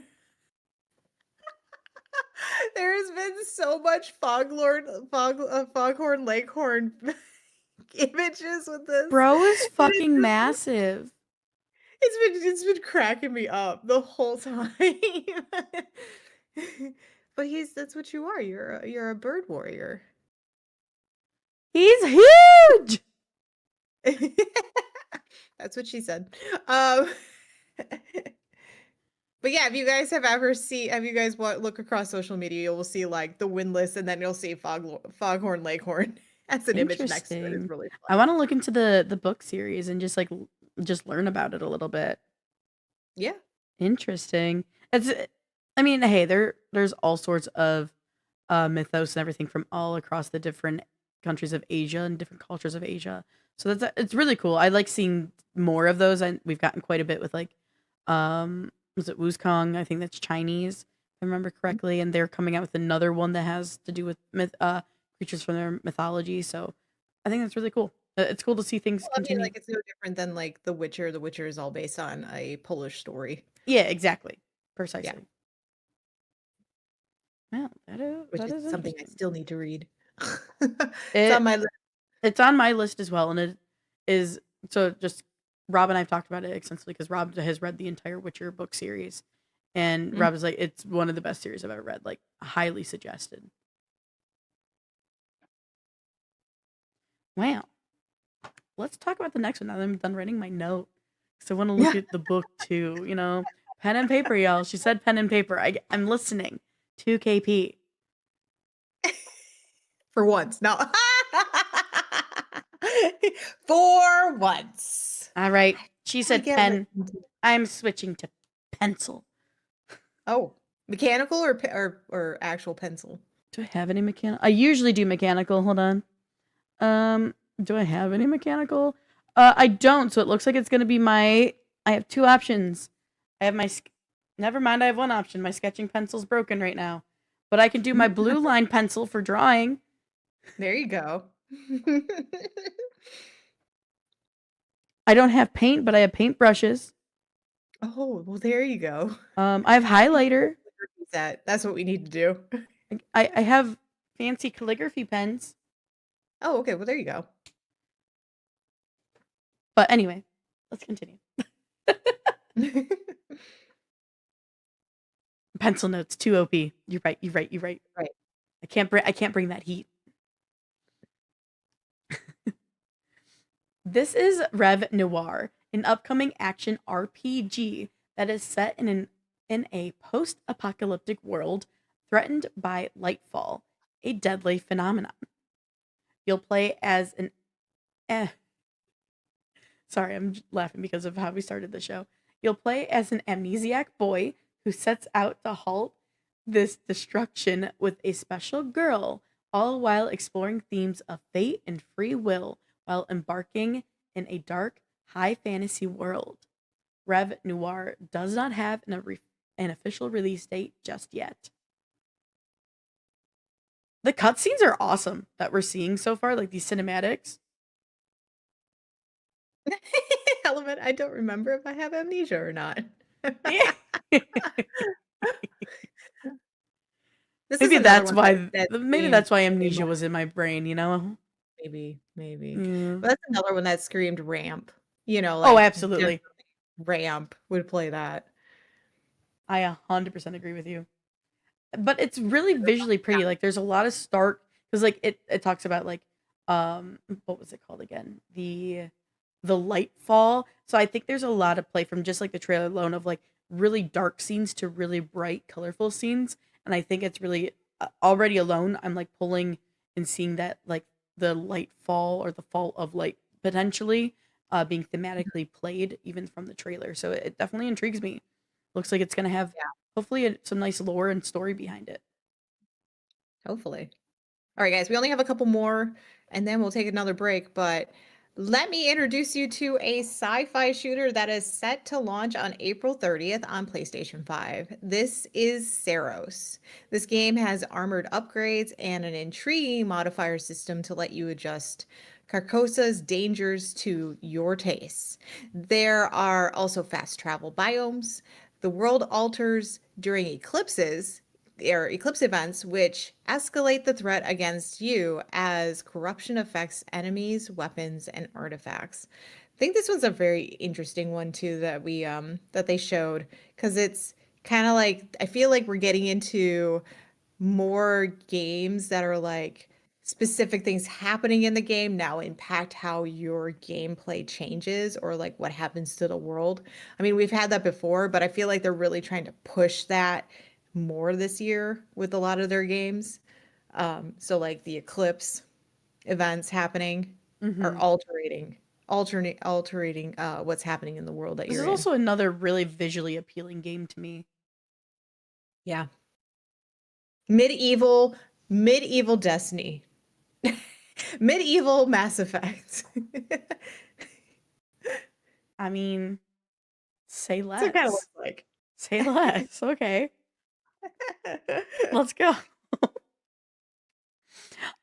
There's been so much Foghorn Leghorn images with this. Bro is fucking massive. It's been cracking me up the whole time. But that's what you are. You're a bird warrior. He's huge. That's what she said. But yeah, if you guys look across social media, you will see like the Windless, and then you'll see Foghorn Leghorn as an image next to it. It's really fun. I want to look into the book series and just learn about it a little bit. Yeah. Interesting. I mean, hey, there's all sorts of mythos and everything from all across the different countries of Asia and different cultures of Asia. So it's really cool. I like seeing more of those, and we've gotten quite a bit with like was it Wuzkong? I think that's Chinese, if I remember correctly, and they're coming out with another one that has to do with creatures from their mythology. So I think that's really cool. It's cool to see things continue. I mean, like it's no different than like The Witcher. The Witcher is all based on a Polish story. Yeah, exactly, precisely. Yeah. Well, which is something I still need to read. It's on my list. It's on my list as well, and it is so. Just Rob and I've talked about it extensively because Rob has read the entire Witcher book series, and Mm. Rob is like, it's one of the best series I've ever read. Like, highly suggested. Wow. Let's talk about the next one now that I'm done writing my note. So I want to look at the book too. You know, pen and paper, y'all. She said pen and paper. I'm listening. 2KP. For once. No. For once. All right. She We said get pen. listened to. I'm switching to pencil. Oh, mechanical or actual pencil? Do I have any mechanical? I usually do mechanical. Hold on. Do I have any mechanical? I don't. So it looks like it's gonna be my. I have two options. I have my. Never mind. I have one option. My sketching pencil's broken right now, but I can do my blue line pencil for drawing. There you go. I don't have paint, but I have paint brushes. Oh, well, there you go. I have highlighter. That's what we need to do. I have fancy calligraphy pens. Oh, okay. Well, there you go. But anyway, let's continue. Pencil notes, 2 OP. You're right. Right. I can't bring that heat. This is Rev Noir, an upcoming action RPG that is set in a post-apocalyptic world threatened by lightfall, a deadly phenomenon. You'll play as an Sorry, I'm laughing because of how we started the show. You'll play as an amnesiac boy who sets out to halt this destruction with a special girl, all while exploring themes of fate and free will while embarking in a dark, high fantasy world. Rev Noir does not have an official release date just yet. The cutscenes are awesome that we're seeing so far, like these cinematics. Element, I don't remember if I have amnesia or not. Maybe that's why. Maybe that's why amnesia was in my brain. You know. Maybe. Yeah. But that's another one that screamed ramp. You know, Oh, like absolutely. ramp would play that. I 100% agree with you. But it's really visually pretty. Like there's a lot of stark because like it talks about like what was it called again? The light fall. So I think there's a lot of play from just like the trailer alone of like really dark scenes to really bright, colorful scenes. And I think it's really already alone. I'm like pulling and seeing that like the light fall or the fall of light potentially being thematically played even from the trailer. So it definitely intrigues me. Looks like it's gonna have hopefully some nice lore and story behind it. Hopefully. All right, guys, we only have a couple more and then we'll take another break, but let me introduce you to a sci-fi shooter that is set to launch on April 30th on PlayStation 5. This is Saros. This game has armored upgrades and an intriguing modifier system to let you adjust Carcosa's dangers to your tastes. There are also fast travel biomes. The world alters during eclipses or eclipse events, which escalate the threat against you as corruption affects enemies, weapons, and artifacts. I think this one's a very interesting one too that we that they showed because it's kind of like I feel like we're getting into more games that are like specific things happening in the game now impact how your gameplay changes or like what happens to the world. I mean, we've had that before, but I feel like they're really trying to push that more this year with a lot of their games. So like the eclipse events happening are altering what's happening in the world that This you're is in. also another really visually appealing game to me. Yeah. Medieval Destiny. Medieval Mass Effect. I mean, say less. That's what it kind of looks like. Say less. Okay. Let's go.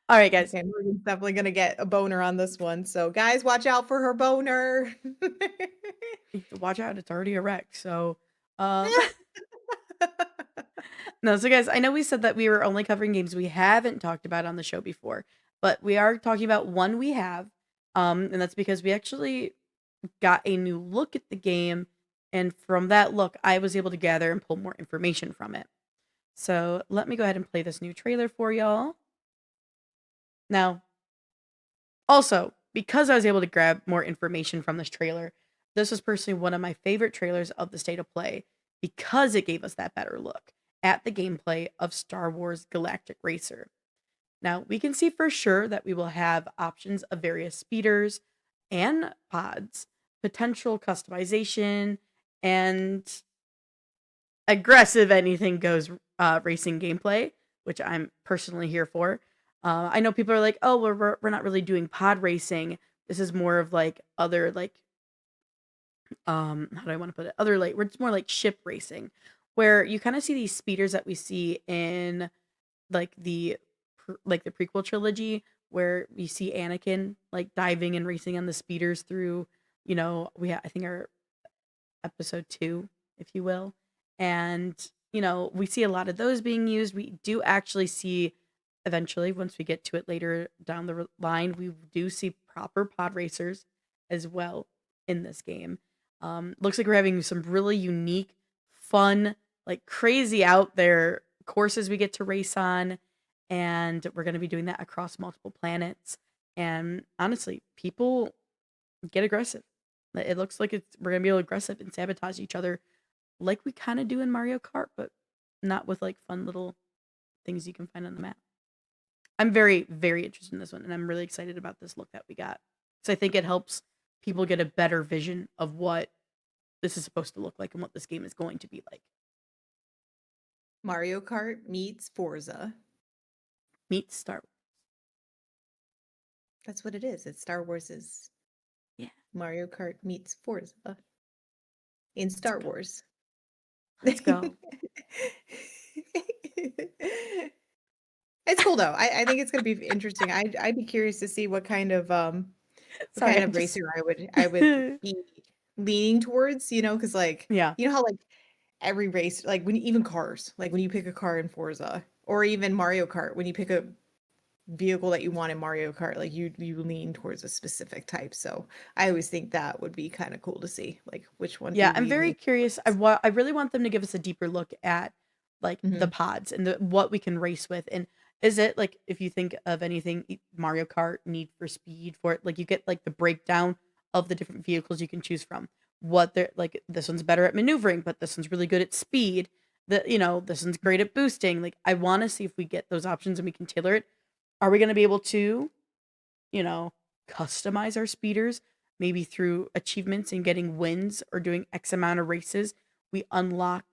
All right, guys. Okay, Morgan's definitely gonna get a boner on this one. So guys, watch out for her boner. Watch out, it's already erect. So no, so guys, I know we said that we were only covering games we haven't talked about on the show before, but we are talking about one we have. And that's because we actually got a new look at the game, and from that look, I was able to gather and pull more information from it. So let me go ahead and play this new trailer for y'all. Now, also, because I was able to grab more information from this trailer, this was personally one of my favorite trailers of the State of Play because it gave us that better look at the gameplay of Star Wars Galactic Racer. Now, we can see for sure that we will have options of various speeders and pods, potential customization, and aggressive anything goes racing gameplay, which I'm personally here for. I know people are like, oh, well, we're not really doing pod racing. This is more of like other like how do I want to put it? Other like where it's more like ship racing, where you kind of see these speeders that we see in like the prequel trilogy, where we see Anakin like diving and racing on the speeders through, I think our episode 2, if you will. And, we see a lot of those being used. We do actually see eventually, once we get to it later down the line, we do see proper pod racers as well in this game. Looks like we're having some really unique, fun, like crazy out there courses we get to race on. And we're going to be doing that across multiple planets. And honestly, people get aggressive. It looks like we're going to be able to aggressive and sabotage each other like we kind of do in Mario Kart, but not with like fun little things you can find on the map. I'm very, very interested in this one, and I'm really excited about this look that we got. So I think it helps people get a better vision of what this is supposed to look like and what this game is going to be like. Mario Kart meets Forza. Meet Star Wars. That's what it is. It's Star Wars's. Yeah. Mario Kart meets Forza in Star Wars. Let's go. It's cool though. I think it's gonna be interesting. I'd be curious to see what kind of racer I would be leaning towards, because like Yeah. you know how like every race, like even cars, like when you pick a car in Forza or even Mario Kart, when you pick a vehicle that you want in Mario Kart, like you lean towards a specific type. So I always think that would be kind of cool to see, like which one. Yeah, I'm very curious. I really want them to give us a deeper look at like the pods and what we can race with. And is it like, if you think of anything Mario Kart, Need for Speed for it, like you get like the breakdown of the different vehicles you can choose from. What they're like, this one's better at maneuvering, but this one's really good at speed. This one's great at boosting. Like I want to see if we get those options and we can tailor it. Are we going to be able to, customize our speeders? Maybe through achievements and getting wins or doing X amount of races, we unlock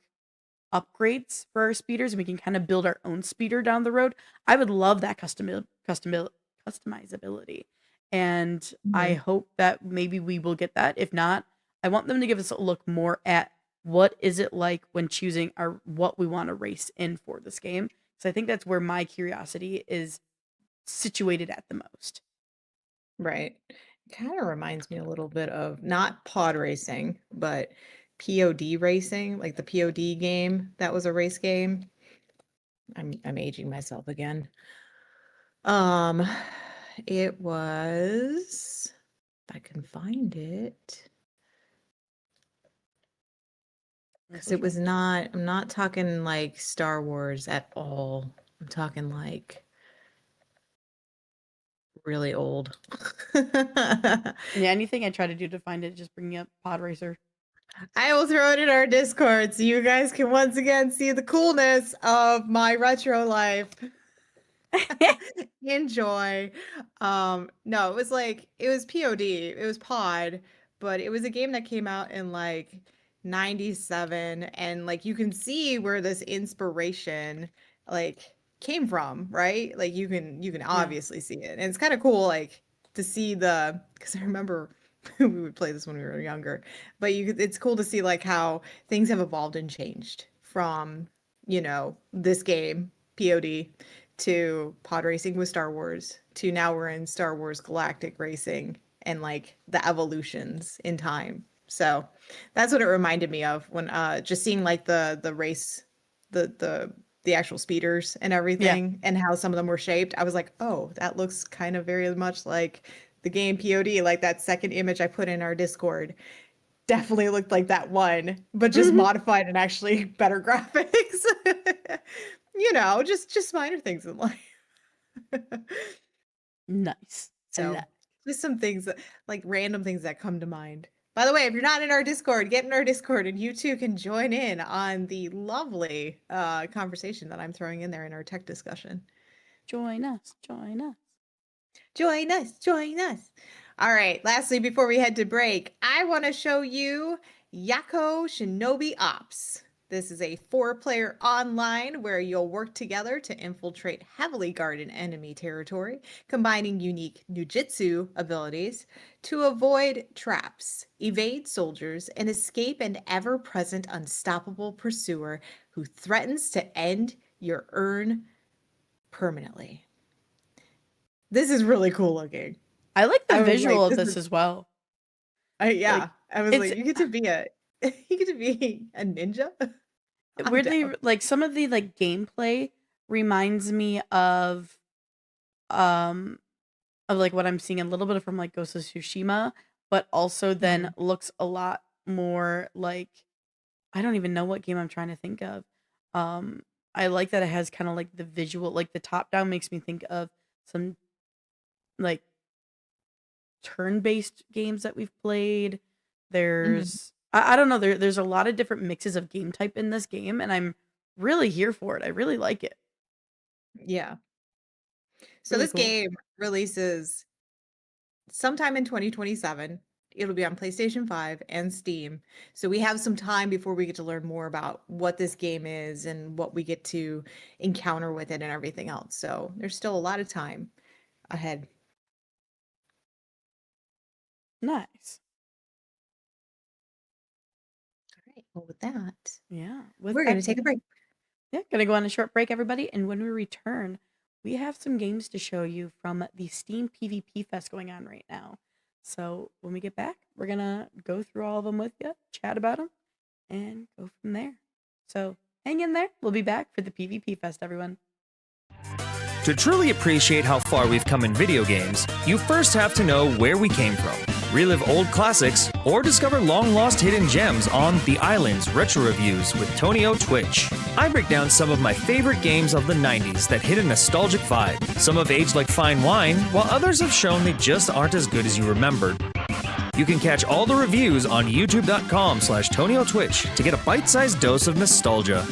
upgrades for our speeders and we can kind of build our own speeder down the road. I would love that customizability. And I hope that maybe we will get that. If not, I want them to give us a look more at what is it like when choosing what we want to race in for this game. So I think that's where my curiosity is situated at the most. Right. It kind of reminds me a little bit of not pod racing, but POD racing, like the POD game that was a race game. I'm aging myself again. It was, if I can find it, because it was not. I'm not talking like Star Wars at all. I'm talking like really old. Yeah, anything I try to do to find it, just bringing up Pod Racer. I will throw it in our Discord so you guys can once again see the coolness of my retro life. Enjoy. No, it was POD. It was Pod, but it was a game that came out in like 97, and like you can see where this inspiration like came from, right? Like you can obviously see it. And it's kind of cool like to see because I remember we would play this when we were younger, but it's cool to see like how things have evolved and changed from, this game, POD, to pod racing with Star Wars, to now we're in Star Wars Galactic Racing and like the evolutions in time. So that's what it reminded me of when just seeing like the race, the actual speeders and everything, and how some of them were shaped. I was like, oh, that looks kind of very much like the game POD, like that second image I put in our Discord, definitely looked like that one, but just Mhm. modified and actually better graphics. Just minor things in life. Nice. I So love. just some things that like random things that come to mind. By the way, if you're not in our Discord, get in our Discord and you too can join in on the lovely conversation that I'm throwing in there in our tech discussion. Join us. Join us. Join us, join us. All right, lastly, before we head to break, I want to show you Yako Shinobi Ops. This is a 4-player online where you'll work together to infiltrate heavily guarded enemy territory, combining unique Nujitsu abilities to avoid traps, evade soldiers, and escape an ever-present unstoppable pursuer who threatens to end your earn permanently. This is really cool looking. I like the I was like, visual of this this is as well. yeah. Like I was it's like, you get to be a you get to be a ninja? I'm weirdly down. like some of the like gameplay reminds me um of like what I'm seeing a little bit from like Ghost of Tsushima, but also then Mhm. looks a lot more like I don't even know what game I'm trying to think of. Um I like that it has kind of like the visual, like the top down makes me think of some like turn-based games that we've played. Mhm. I don't know, there's a lot of different mixes of game type in this game, and I'm really here for it. I really like it. Yeah. So Really this cool. game releases sometime in 2027. It'll be on PlayStation 5 and Steam. So we have some time before we get to learn more about what this game is and what we get to encounter with it and everything else. So there's still a lot of time ahead. Nice. All right. Well, with that, Yeah. With we're going that to take being a break. Yeah, gonna go on a short break, everybody. And when we return, we have some games to show you from the Steam PvP Fest going on right now. So when we get back, we're gonna go through all of them with you, chat about them, and go from there. So hang in there. We'll be back for the PvP Fest, everyone. To truly appreciate how far we've come in video games, you first have to know where we came from, relive old classics, or discover long-lost hidden gems on The Island's Retro Reviews with Tonio Twitch. I break down some of my favorite games of the 90s that hit a nostalgic vibe. Some have aged like fine wine, while others have shown they just aren't as good as you remembered. You can catch all the reviews on youtube.com/Tonio Twitch to get a bite-sized dose of nostalgia.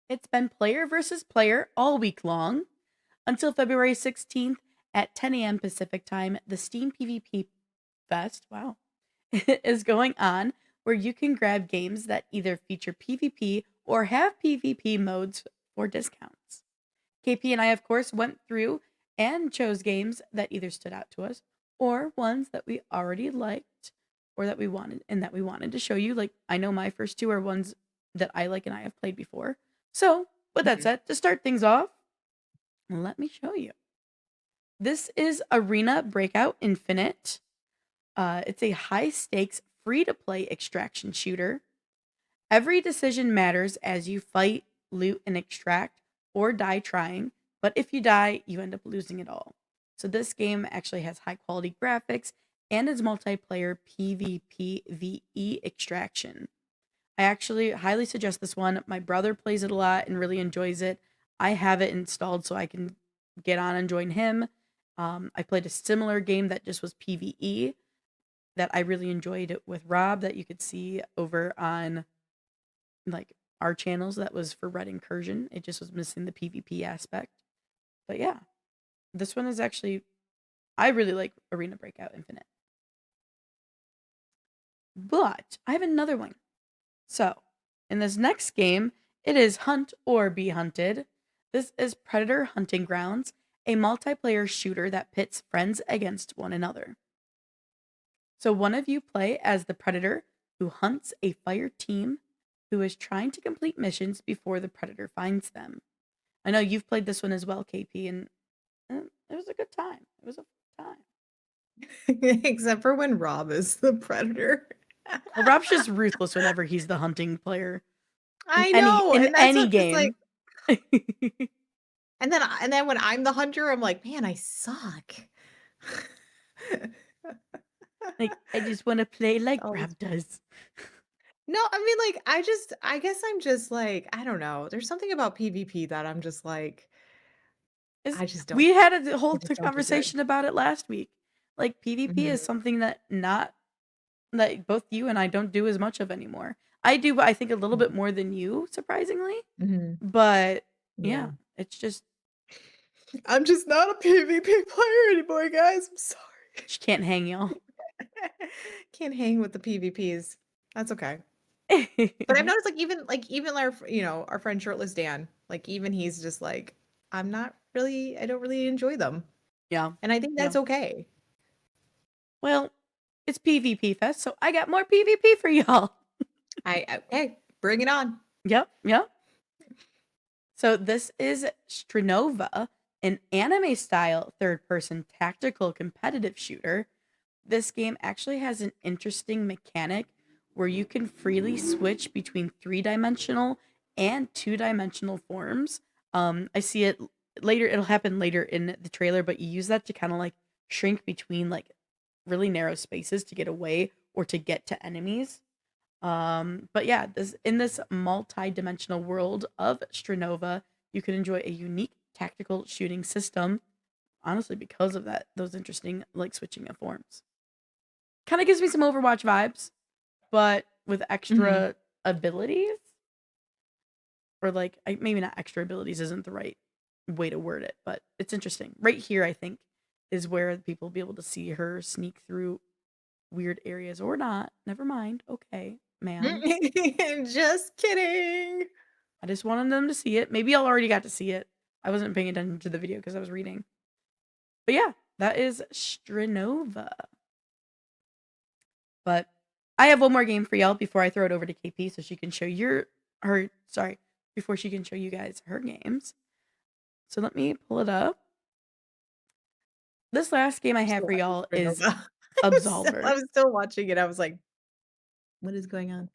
It's been player versus player all week long. Until February 16th at 10 a.m. Pacific time, the Steam PvP Fest, wow, is going on where you can grab games that either feature PvP or have PvP modes for discounts. KP and I, of course, went through and chose games that either stood out to us or ones that we already liked or that we wanted to show you. Like, I know my first two are ones that I like and I have played before. So, with that Mhm. said, to start things off, let me show you. This is Arena Breakout Infinite. It's a high stakes, free to play extraction shooter. Every decision matters as you fight, loot, and extract, or die trying. But if you die, you end up losing it all. So this game actually has high quality graphics and is multiplayer PvP VE extraction. I actually highly suggest this one. My brother plays it a lot and really enjoys it. I have it installed so I can get on and join him. I played a similar game that just was PvE that I really enjoyed it with Rob that you could see over on like our channels. That was for Red Incursion. It just was missing the PvP aspect. But yeah, this one is actually I really like Arena Breakout Infinite. But I have another one. So, in this next game, it is Hunt or Be Hunted. This is Predator Hunting Grounds, a multiplayer shooter that pits friends against one another. So, one of you play as the Predator who hunts a fire team who is trying to complete missions before the Predator finds them. I know you've played this one as well, KP, and it was a good time. It was a fun time. Except for when Rob is the predator. Well, Rob's just ruthless whenever he's the hunting player I know, in and that's any what it's like. game. And then when I'm the hunter, I'm like, man, I suck. Like, I just want to play like Always. Rob does. No, I mean, like, I guess I'm just like, I don't know. There's something about PvP that I'm just like, Is I just don't, we had a I whole just don't do good. conversation about it last week. Like PvP Mhm, is something that not that both you and I don't do as much of anymore. I do, but I think a little mhm, bit more than you, surprisingly. mhm, But yeah. yeah, it's just I'm just not a PvP player anymore, guys. I'm sorry. she can't hang y'all. Can't hang with the PvPs. That's okay. But I've noticed, like, even our, our friend Shirtless Dan, like, even he's just like, I don't really enjoy them. Yeah, And I think yeah. that's okay. Well, it's PvP Fest, so I got more PvP for y'all. Hey, bring it on. Yep, yep. So this is Strinova, an anime style third person tactical competitive shooter. This game actually has an interesting mechanic where you can freely switch between three-dimensional and two-dimensional forms. I see it later, it'll happen later in the trailer, but you use that to kind of like shrink between like really narrow spaces to get away or to get to enemies. But yeah, this in this multi-dimensional world of Strinova, you can enjoy a unique tactical shooting system. Honestly, because of that, those interesting like switching of forms. Kind of gives me some Overwatch vibes, but with Mhm. extra abilities, or like maybe not extra abilities isn't the right way to word it, but it's interesting. Right here, I think, is where people will be able to see her sneak through weird areas or not. Never mind. Okay, ma'am. Just kidding. I just wanted them to see it. Maybe y'all already got to see it. I wasn't paying attention to the video because I was reading. But yeah, that is Strinova. But I have one more game for y'all before I throw it over to KP so she can show before she can show you guys her games. So let me pull it up. This last game I I'm have still for watching y'all is Supernova. I Absolver. was still watching it. I was like, what is going on?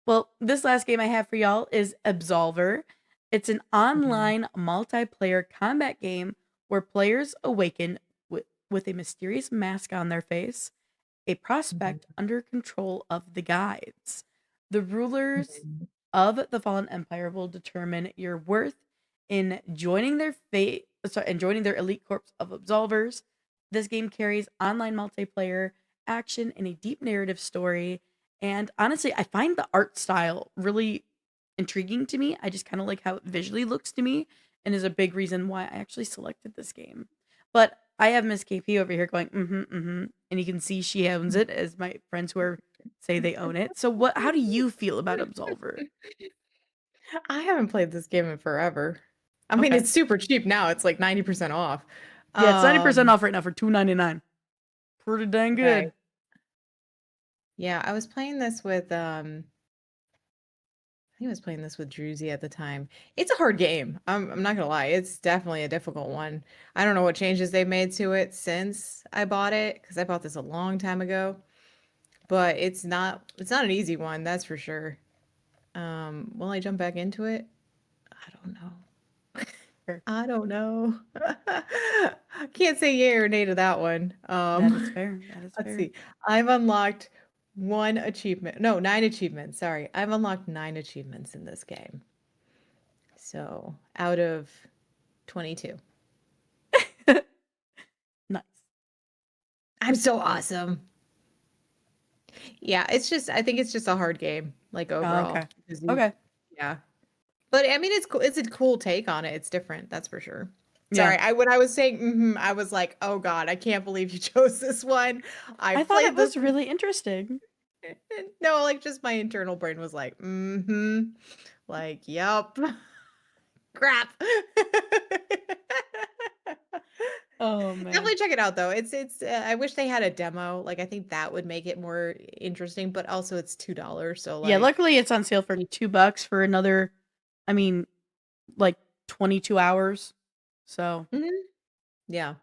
Well, this last game I have for y'all is Absolver. It's an Mhm, online multiplayer combat game where players awaken with a mysterious mask on their face, a mhm, prospect under control of the guides. The rulers mhm. of the fallen empire will determine your worth in joining joining their elite corps of absolvers. This game carries online multiplayer, action, and a deep narrative story. And honestly, I find the art style really intriguing to me. I just kind of like how it visually looks to me, and is a big reason why I actually selected this game. But I have Miss KP over here going, and you can see she owns it, as my friends who are say they own it. So what? How do you feel about Absolver? I haven't played this game in forever. I mean, Okay, it's super cheap now. It's like 90% off. yeah, it's 90% Um, off right now for $2.99. Pretty dang okay. good. Yeah, I was playing this with I think I was playing this with Druzy at the time. It's a hard game. I'm not gonna lie. It's definitely a difficult one. I don't know what changes they've made to it since I bought it, because I bought this a long time ago. But it's not an easy one, that's for sure. Will I jump back into it? I don't know. Fair. I don't know. Can't say yay or nay to that one. That is fair. That is Let's fair. see. I've unlocked one achievement. No, 9 achievements. Sorry. I've unlocked 9 achievements in this game. So out of 22. Nice. I'm so awesome. Yeah, I think it's just a hard game, like overall. Okay. Because Okay. yeah. But I mean, it's cool. It's a cool take on it. It's different, that's for sure. Yeah. Sorry, when I was saying, I was like, oh God, I can't believe you chose this one. I I thought it played this. was really interesting. No, like just my internal brain was like, like, yep, crap. Oh man. Definitely check it out though. I wish they had a demo. Like I think that would make it more interesting, but also it's $2. So Yeah, like, luckily it's on sale for $2 for another, I mean, like 22 hours. So, mhm, yeah.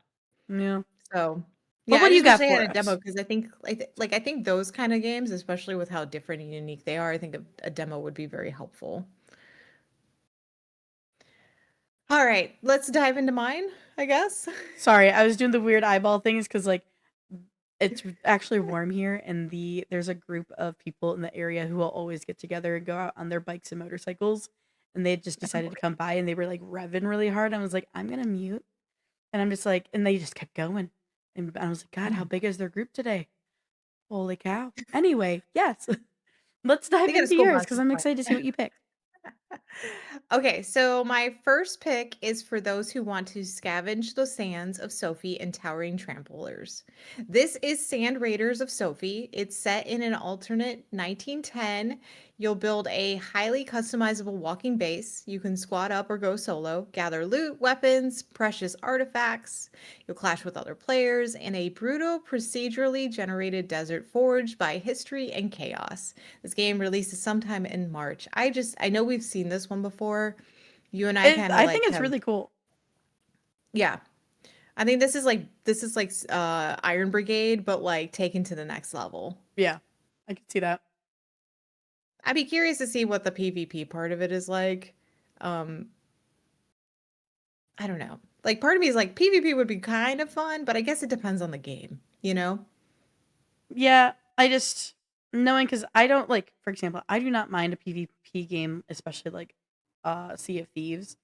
yeah. So But yeah, what I do you just wish got they had for a demo us? because I think like I think those kind of games, especially with how different and unique they are, I think a demo would be very helpful. All right, let's dive into mine, I guess. Sorry, I was doing the weird eyeball things because like it's actually warm here, and there's a group of people in the area who will always get together and go out on their bikes and motorcycles, and they just decided to come by and they were like revving really hard. I was like, I'm gonna mute, and I'm just like, and they just kept going, and I was like, God, how big is their group today? Holy cow! Anyway, yes, let's dive They got a into school yours bus. because It's I'm fine. excited to see what you picked. Okay, so my first pick is for those who want to scavenge the sands of Sophie and towering tramplers. This is Sand Raiders of Sophie. It's set in an alternate 1910. You'll build a highly customizable walking base. You can squad up or go solo, gather loot, weapons, precious artifacts. You'll clash with other players in a brutal, procedurally generated desert forged by history and chaos. This game releases sometime in March. I know we've seen this one before. You and I kind of I like think it's have, really cool. yeah. I think this is like Iron Brigade, but like taken to the next level. Yeah, I could see that. I'd be curious to see what the PvP part of it is like. Um, I don't know. Like part of me is like PvP would be kind of fun, but I guess it depends on the game, you know? Yeah, I just knowing because I don't like, for example, I do not mind a PvP game, especially like Sea of Thieves,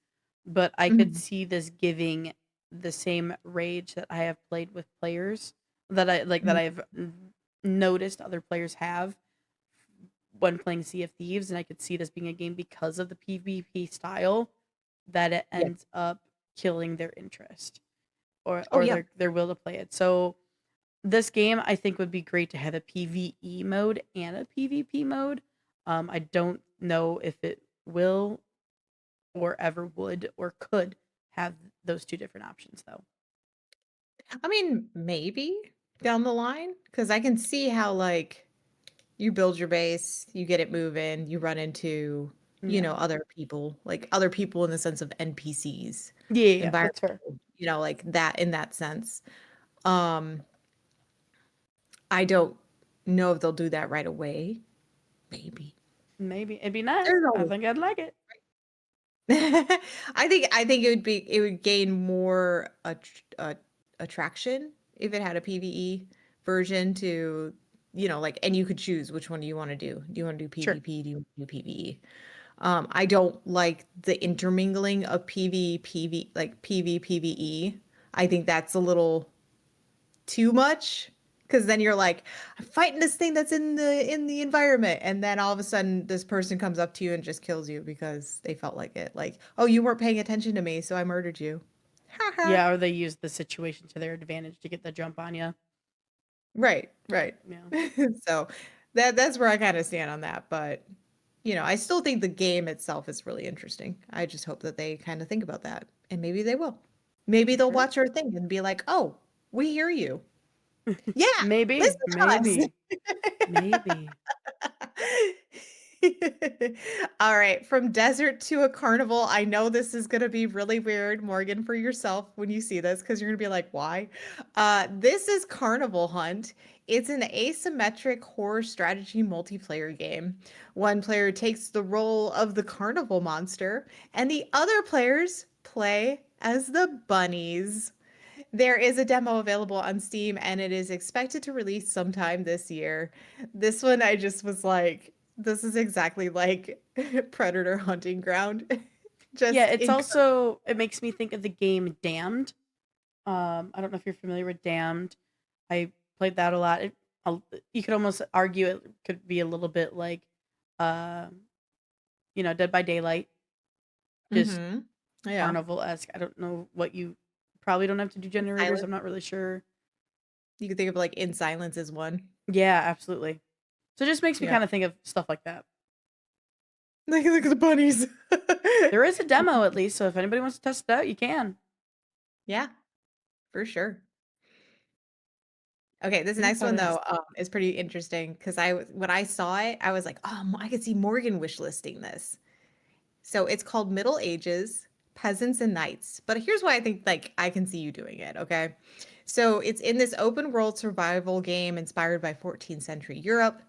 but I could Mhm. see this giving the same rage that I have played with players that I like that Mhm. I've noticed other players have when playing Sea of Thieves, and I could see this being a game because of the PvP style that it Yeah. ends up killing their interest or Oh yeah. their will to play it. So this game I think would be great to have a PvE mode and a PvP mode. I don't know if it will or ever would or could have those two different options though. I mean, maybe down the line, because I can see how like you build your base, you get it moving, you run into, Yeah. other people, like other people in the sense of NPCs, Yeah, yeah, yeah, environment, that's fair. like that in that sense. Um, I don't know if they'll do that right away. Maybe. Maybe it'd be nice. There's I always think I'd like it. I think it would gain more attraction if it had a PvE version to, like, and you could choose which one do you want to do. Do you want to do Sure. PvP? Do you want to do PvE? I don't like the intermingling of like PvE. I think that's a little too much. Because then you're like, I'm fighting this thing that's in the environment, and then all of a sudden this person comes up to you and just kills you because they felt like it. Like, oh, you weren't paying attention to me, so I murdered you. Haha. Yeah, or they use the situation to their advantage to get the jump on you. Right, right. Yeah. So that's where I kind of stand on that. But I still think the game itself is really interesting. I just hope that they kind of think about that, and maybe they will. Maybe they'll Sure. watch our thing and be like, "Oh, we hear you. Yeah, Maybe, listen to us." maybe, maybe. All right, from desert to a carnival. I know this is going to be really weird, Morgan, for yourself when you see this because you're going to be like, "Why?" This is Carnival Hunt. It's an asymmetric horror strategy multiplayer game. One player takes the role of the carnival monster, and the other players play as the bunnies. There is a demo available on Steam, and it is expected to release sometime this year. This one, I just was like, this is exactly like Predator Hunting Ground. Yeah, Just it's in. also it makes me think of the game Damned. I don't know if you're familiar with Damned. I played that a lot. You could almost argue it could be a little bit like, uh, Dead by Daylight, just Mm-hmm. Yeah. carnival-esque. I don't know what you probably don't have to do generators. Silent. I'm not really sure. You can think of like In Silence as one. Yeah, absolutely. So it just makes me Yeah. kind of think of stuff like that. Look at the bunnies. There is a demo at least, so if anybody wants to test it out, you can. Yeah, for sure. Okay, this next But one though is pretty interesting because when I saw it, I was like, oh, I could see Morgan wishlisting this. So it's called Middle Ages, Peasants and Knights. But here's why I think like I can see you doing it, okay? So it's in this open world survival game inspired by 14th century Europe.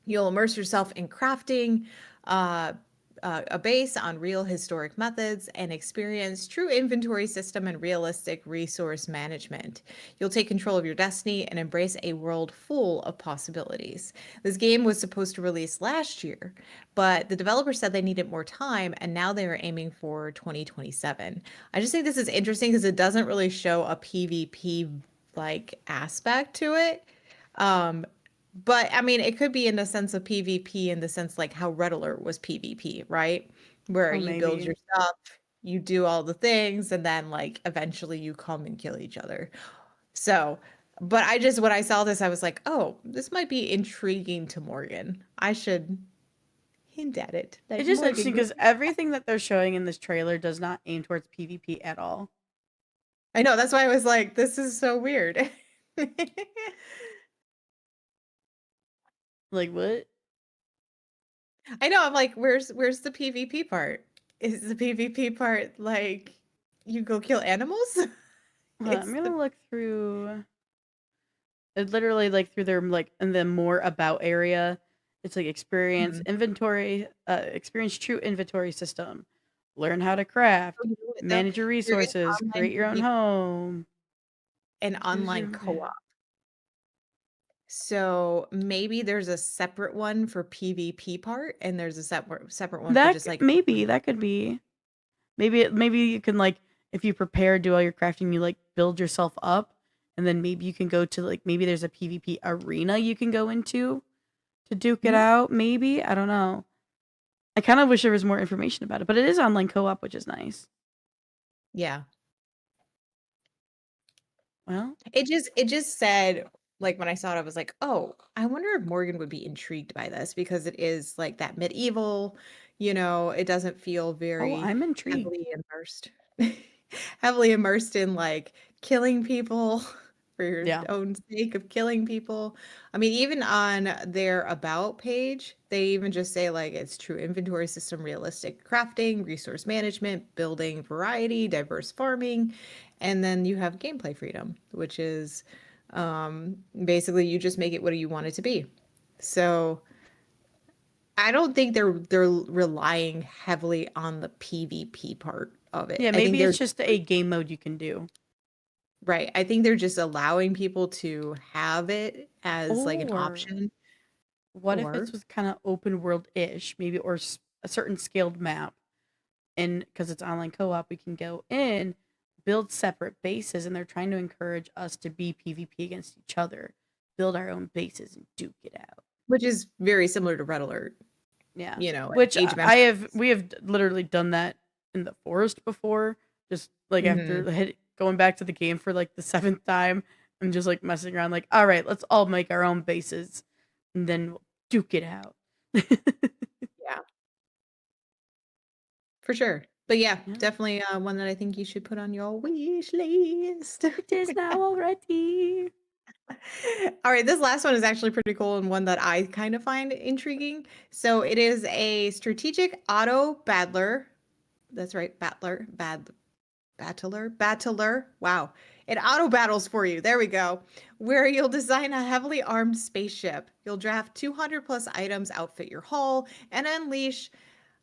You'll immerse yourself in crafting uh, a base on real historic methods and experience true inventory system and realistic resource management. You'll take control of your destiny and embrace a world full of possibilities. This game was supposed to release last year, but the developers said they needed more time, and now they are aiming for 2027. I just think this is interesting because it doesn't really show a PvP like aspect to it. Um, but I mean, it could be in the sense of PvP in the sense like how Red Alert was PvP, right? Where oh, you build maybe your stuff, you do all the things, and then like eventually you come and kill each other. So, but when I saw this, I was like, oh, this might be intriguing to Morgan. I should hint at it. Like it's just Morgan, interesting because everything that they're showing in this trailer does not aim towards PvP at all. I know, that's why I was like, this is so weird. Like what? I know, I'm like, where's the PvP part? Is the PvP part like you go kill animals? I'm It's gonna the look through. It literally like through their like in the more about area. It's like experience Mhm. inventory, experience true inventory system, learn how to craft, Oh, you know what though? manage your There is resources, online create your own PvP home, and choose online your co-op. So maybe there's a separate one for PvP part, and there's a separate one for just like maybe that could be maybe you can like if you prepare do all your crafting you like build yourself up and then maybe you can go to like maybe there's a PvP arena you can go into to duke it Mhm. out maybe I don't know. I kind of wish there was more information about it, but it is online co-op, which is nice. Yeah. Well, It just said like when I saw it, I was like, oh, I wonder if Morgan would be intrigued by this because it is like that medieval, it doesn't feel oh, very I'm intrigued. heavily immersed. Heavily immersed in like killing people for your Yeah. own sake of killing people. I mean, even on their about page, they even just say like it's true inventory system, realistic crafting, resource management, building variety, diverse farming, and then you have gameplay freedom, which is basically you just make it what you want it to be. So I don't think they're relying heavily on the PvP part of it. Yeah, I think maybe they're it's just a game mode you can do. right. I think they're just allowing people to have it as like an Or option. what if Or it was kind of open world-ish, maybe or a certain scaled map and because it's online co-op, we can go in, build separate bases, and they're trying to encourage us to be PvP against each other. build our own bases and duke it out. Which is very similar to Red Alert. Yeah. You know, Which Age of we have literally done that in the forest before. Just like after Mhm. going back to the game for like the 7th time and just like messing around, like, all right, let's all make our own bases and then we'll duke it out. Yeah. For sure. But yeah, Yeah. definitely one that I think you should put on your wish list. It is now already. All right, this last one is actually pretty cool and one that I kind of find intriguing. So it is a strategic auto battler. That's right, battler. Wow. It auto battles for you. There we go. Where you'll design a heavily armed spaceship. You'll draft 200 plus items, outfit your hull, and unleash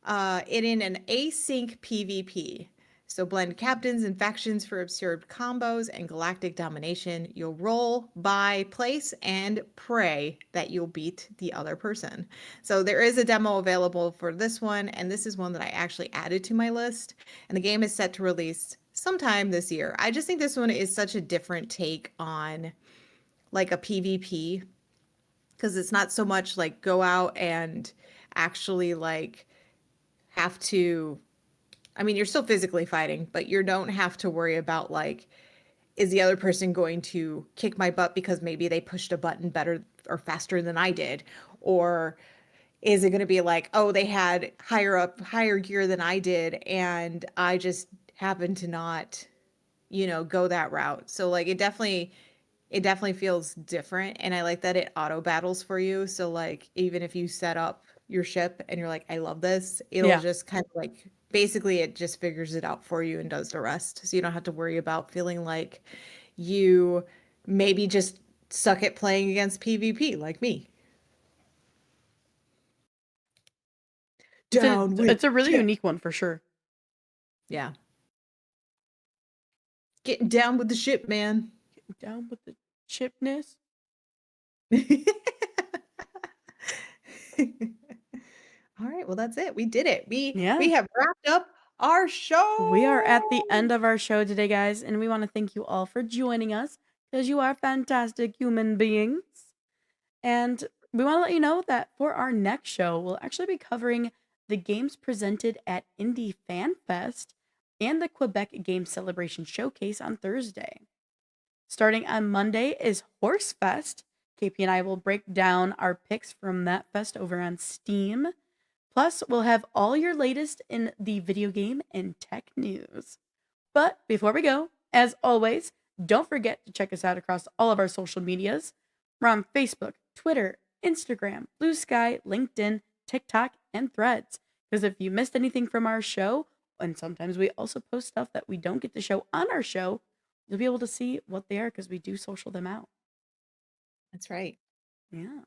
it in an async PvP. So blend captains and factions for absurd combos and galactic domination. You'll roll, buy, place, and pray that you'll beat the other person. So there is a demo available for this one, and this is one that I actually added to my list. And the game is set to release sometime this year. I just think this one is such a different take on like a PvP because it's not so much like go out and actually like have to, I mean, you're still physically fighting, but you don't have to worry about like, is the other person going to kick my butt because maybe they pushed a button better or faster than I did? Or is it going to be like, oh, they had higher gear than I did, and I just happened to not, go that route. So like it definitely feels different, and I like that it auto battles for you. So like even if you set up your ship and you're like, I love this, it'll Yeah. just kind of like basically it just figures it out for you and does the rest. So you don't have to worry about feeling like you maybe just suck at playing against PvP like me. Down with It's a really ship. unique one for sure. Yeah. Getting down with the ship, man. Getting down with the chipness. All right, well that's it. We did it. We Yeah. we have wrapped up our We are at the show. end of our show today, guys, and we want to thank you all for joining us because you are fantastic human beings. And we want to let you know that for our next show, we'll actually be covering the games presented at Indie Fan Fest and the Quebec Game Celebration Showcase on Thursday. Starting on Monday is Horse Fest. KP and I will break down our picks from that fest over on Steam. Plus, we'll have all your latest in the video game and tech news. But before we go, as always, don't forget to check us out across all of our social medias. We're on Facebook, Twitter, Instagram, Blue Sky, LinkedIn, TikTok, and Threads. Because if you missed anything from our show, and sometimes we also post stuff that we don't get to show on our show, you'll be able to see what they are because we do social them out. That's right. Yeah.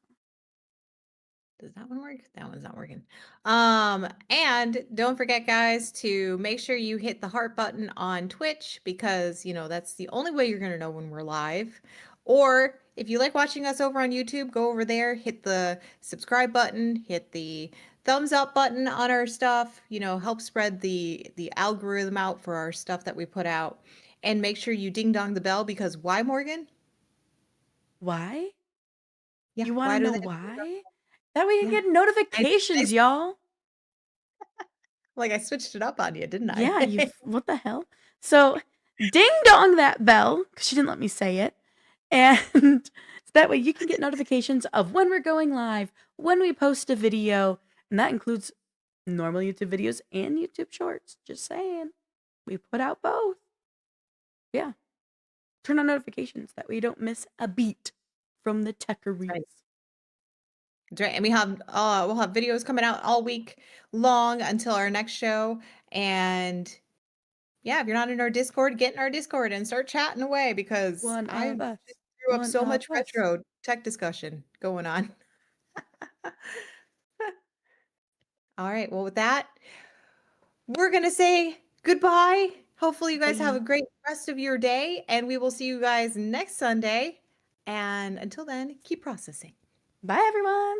Does that one work? That one's not working. And don't forget, guys, to make sure you hit the heart button on Twitch because, that's the only way you're going to know when we're live. Or if you like watching us over on YouTube, go over there, hit the subscribe button, hit the thumbs up button on our stuff, help spread the algorithm out for our stuff that we put out. And make sure you ding dong the bell because why, Morgan? Why? Yeah, You want why to do know they? why? That way you Yeah. get notifications, y'all. Like I switched it up on you, didn't I? Yeah, what the hell? So, ding dong that bell, because she didn't let me say it. And so that way you can get notifications of when we're going live, when we post a video, and that includes normal YouTube videos and YouTube shorts. Just saying. We put out both. Yeah. Turn on notifications. That way you don't miss a beat from the Techyries. Right. That's right. And we'll have videos coming out all week long until our next show. And yeah, if you're not in our Discord, get in our Discord and start chatting away because One I of us. just threw up One so of much us. retro tech discussion going on. All right. Well, with that, we're going to say goodbye. Hopefully, you guys have a Bye. great rest of your day, and we will see you guys next Sunday. And until then, keep processing. Bye, everyone.